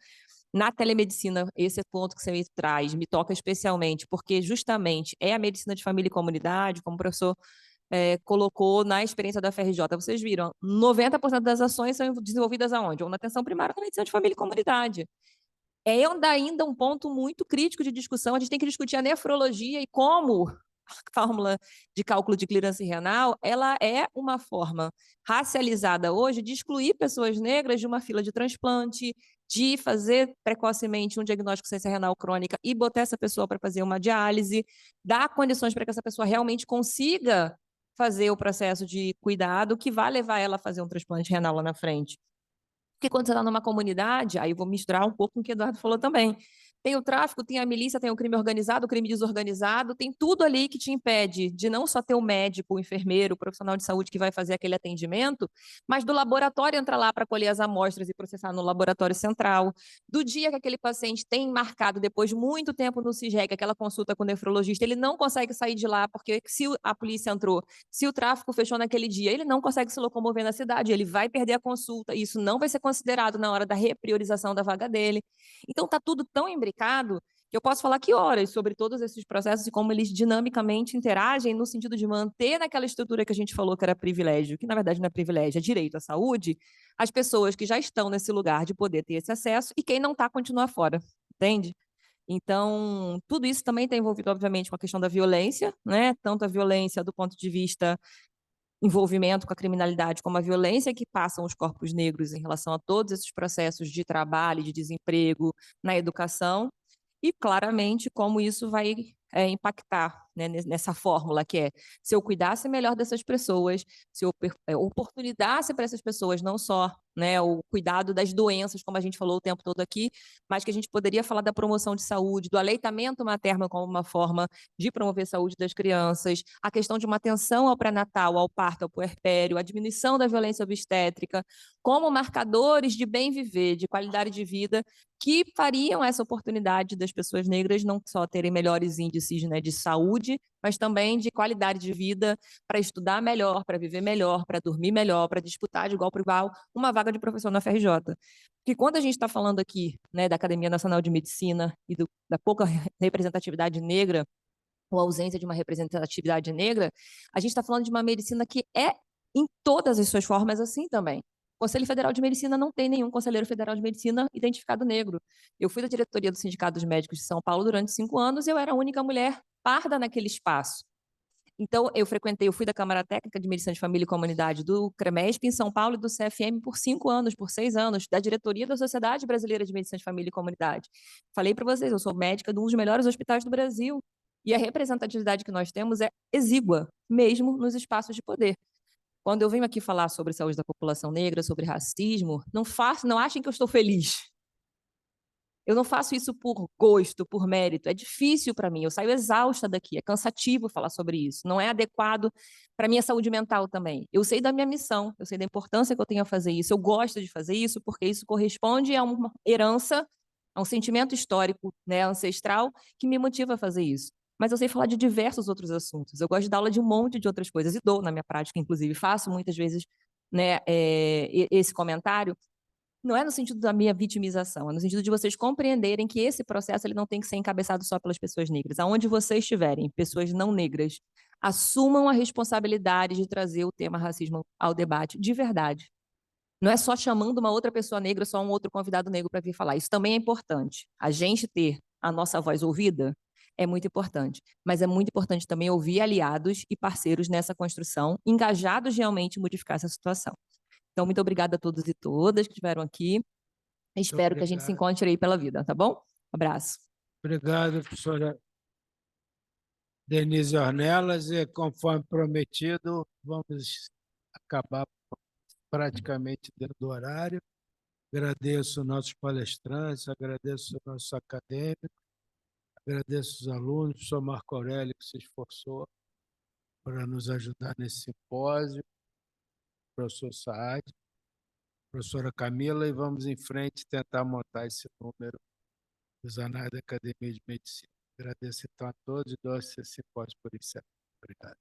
[SPEAKER 9] na telemedicina, esse ponto que você me traz me toca especialmente, porque justamente é a medicina de família e comunidade, como o professor colocou na experiência da FRJ. Vocês viram, 90% das ações são desenvolvidas aonde? Ou na atenção primária ou na medicina de família e comunidade. É ainda um ponto muito crítico de discussão. A gente tem que discutir a nefrologia e como a fórmula de cálculo de clearance renal, ela é uma forma racializada hoje de excluir pessoas negras de uma fila de transplante, de fazer precocemente um diagnóstico de ciência renal crônica e botar essa pessoa para fazer uma diálise, dar condições para que essa pessoa realmente consiga fazer o processo de cuidado que vai levar ela a fazer um transplante renal lá na frente. Porque quando você está numa comunidade, aí eu vou misturar um pouco com o que o Eduardo falou também, tem o tráfico, tem a milícia, tem o crime organizado, o crime desorganizado, tem tudo ali que te impede de não só ter o médico, o enfermeiro, o profissional de saúde que vai fazer aquele atendimento, mas do laboratório entrar lá para colher as amostras e processar no laboratório central, do dia que aquele paciente tem marcado, depois de muito tempo no CISREG, aquela consulta com o nefrologista, ele não consegue sair de lá, porque se a polícia entrou, se o tráfico fechou naquele dia, ele não consegue se locomover na cidade, ele vai perder a consulta, e isso não vai ser considerado na hora da repriorização da vaga dele. Então, está tudo tão imbricado que eu posso falar aqui horas sobre todos esses processos e como eles dinamicamente interagem no sentido de manter naquela estrutura que a gente falou que era privilégio, que na verdade não é privilégio, é direito à saúde, as pessoas que já estão nesse lugar de poder ter esse acesso e quem não está continuar fora, entende? Então, tudo isso também está envolvido, obviamente, com a questão da violência, né? Tanto a violência do ponto de vista envolvimento com a criminalidade, como a violência que passam os corpos negros em relação a todos esses processos de trabalho, de desemprego, na educação, e claramente como isso vai impactar né, nessa fórmula, que é se eu cuidasse melhor dessas pessoas, se eu oportunizasse para essas pessoas não só, né, o cuidado das doenças, como a gente falou o tempo todo aqui, mas que a gente poderia falar da promoção de saúde, do aleitamento materno como uma forma de promover a saúde das crianças, a questão de uma atenção ao pré-natal, ao parto, ao puerpério, a diminuição da violência obstétrica, como marcadores de bem viver, de qualidade de vida, que fariam essa oportunidade das pessoas negras não só terem melhores índices, né, de saúde, mas também de qualidade de vida, para estudar melhor, para viver melhor, para dormir melhor, para disputar de igual para igual uma vaga de professor na FRJ. Porque quando a gente está falando aqui, né, da Academia Nacional de Medicina e da pouca representatividade negra, ou ausência de uma representatividade negra, a gente está falando de uma medicina que é, em todas as suas formas, assim também. O Conselho Federal de Medicina não tem nenhum conselheiro federal de medicina identificado negro. Eu fui da diretoria do Sindicato dos Médicos de São Paulo durante 5 anos e eu era a única mulher parda naquele espaço. Então, eu fui da Câmara Técnica de Medicina de Família e Comunidade do CREMESP em São Paulo e do CFM por 5 anos, por 6 anos, da diretoria da Sociedade Brasileira de Medicina de Família e Comunidade. Falei para vocês, eu sou médica de um dos melhores hospitais do Brasil e a representatividade que nós temos é exígua, mesmo nos espaços de poder. Quando eu venho aqui falar sobre saúde da população negra, sobre racismo, não achem que eu estou feliz. Eu não faço isso por gosto, por mérito. É difícil para mim, eu saio exausta daqui, é cansativo falar sobre isso. Não é adequado para a minha saúde mental também. Eu sei da minha missão, eu sei da importância que eu tenho a fazer isso. Eu gosto de fazer isso porque isso corresponde a uma herança, a um sentimento histórico, né, ancestral, que me motiva a fazer isso. Mas eu sei falar de diversos outros assuntos. Eu gosto de dar aula de um monte de outras coisas, e dou na minha prática, inclusive. Faço muitas vezes, né, esse comentário. Não é no sentido da minha vitimização, é no sentido de vocês compreenderem que esse processo ele não tem que ser encabeçado só pelas pessoas negras. Aonde vocês estiverem, pessoas não negras, assumam a responsabilidade de trazer o tema racismo ao debate de verdade. Não é só chamando uma outra pessoa negra, só um outro convidado negro para vir falar. Isso também é importante. A gente ter a nossa voz ouvida é muito importante. Mas é muito importante também ouvir aliados e parceiros nessa construção, engajados realmente em modificar essa situação. Então, muito obrigada a todos e todas que estiveram aqui. Espero que a gente se encontre aí pela vida, tá bom? Abraço.
[SPEAKER 1] Obrigado, professora Denise Ornelas, e conforme prometido, vamos acabar praticamente dentro do horário. Agradeço nossos palestrantes, agradeço os nossos acadêmicos, agradeço os alunos, o professor Marco Aurélio, que se esforçou para nos ajudar nesse simpósio, o professor Saad, a professora Camila, e vamos em frente tentar montar esse número dos anais da Academia de Medicina. Agradeço então a todos e dou esse simpósio por encerrado. Obrigado.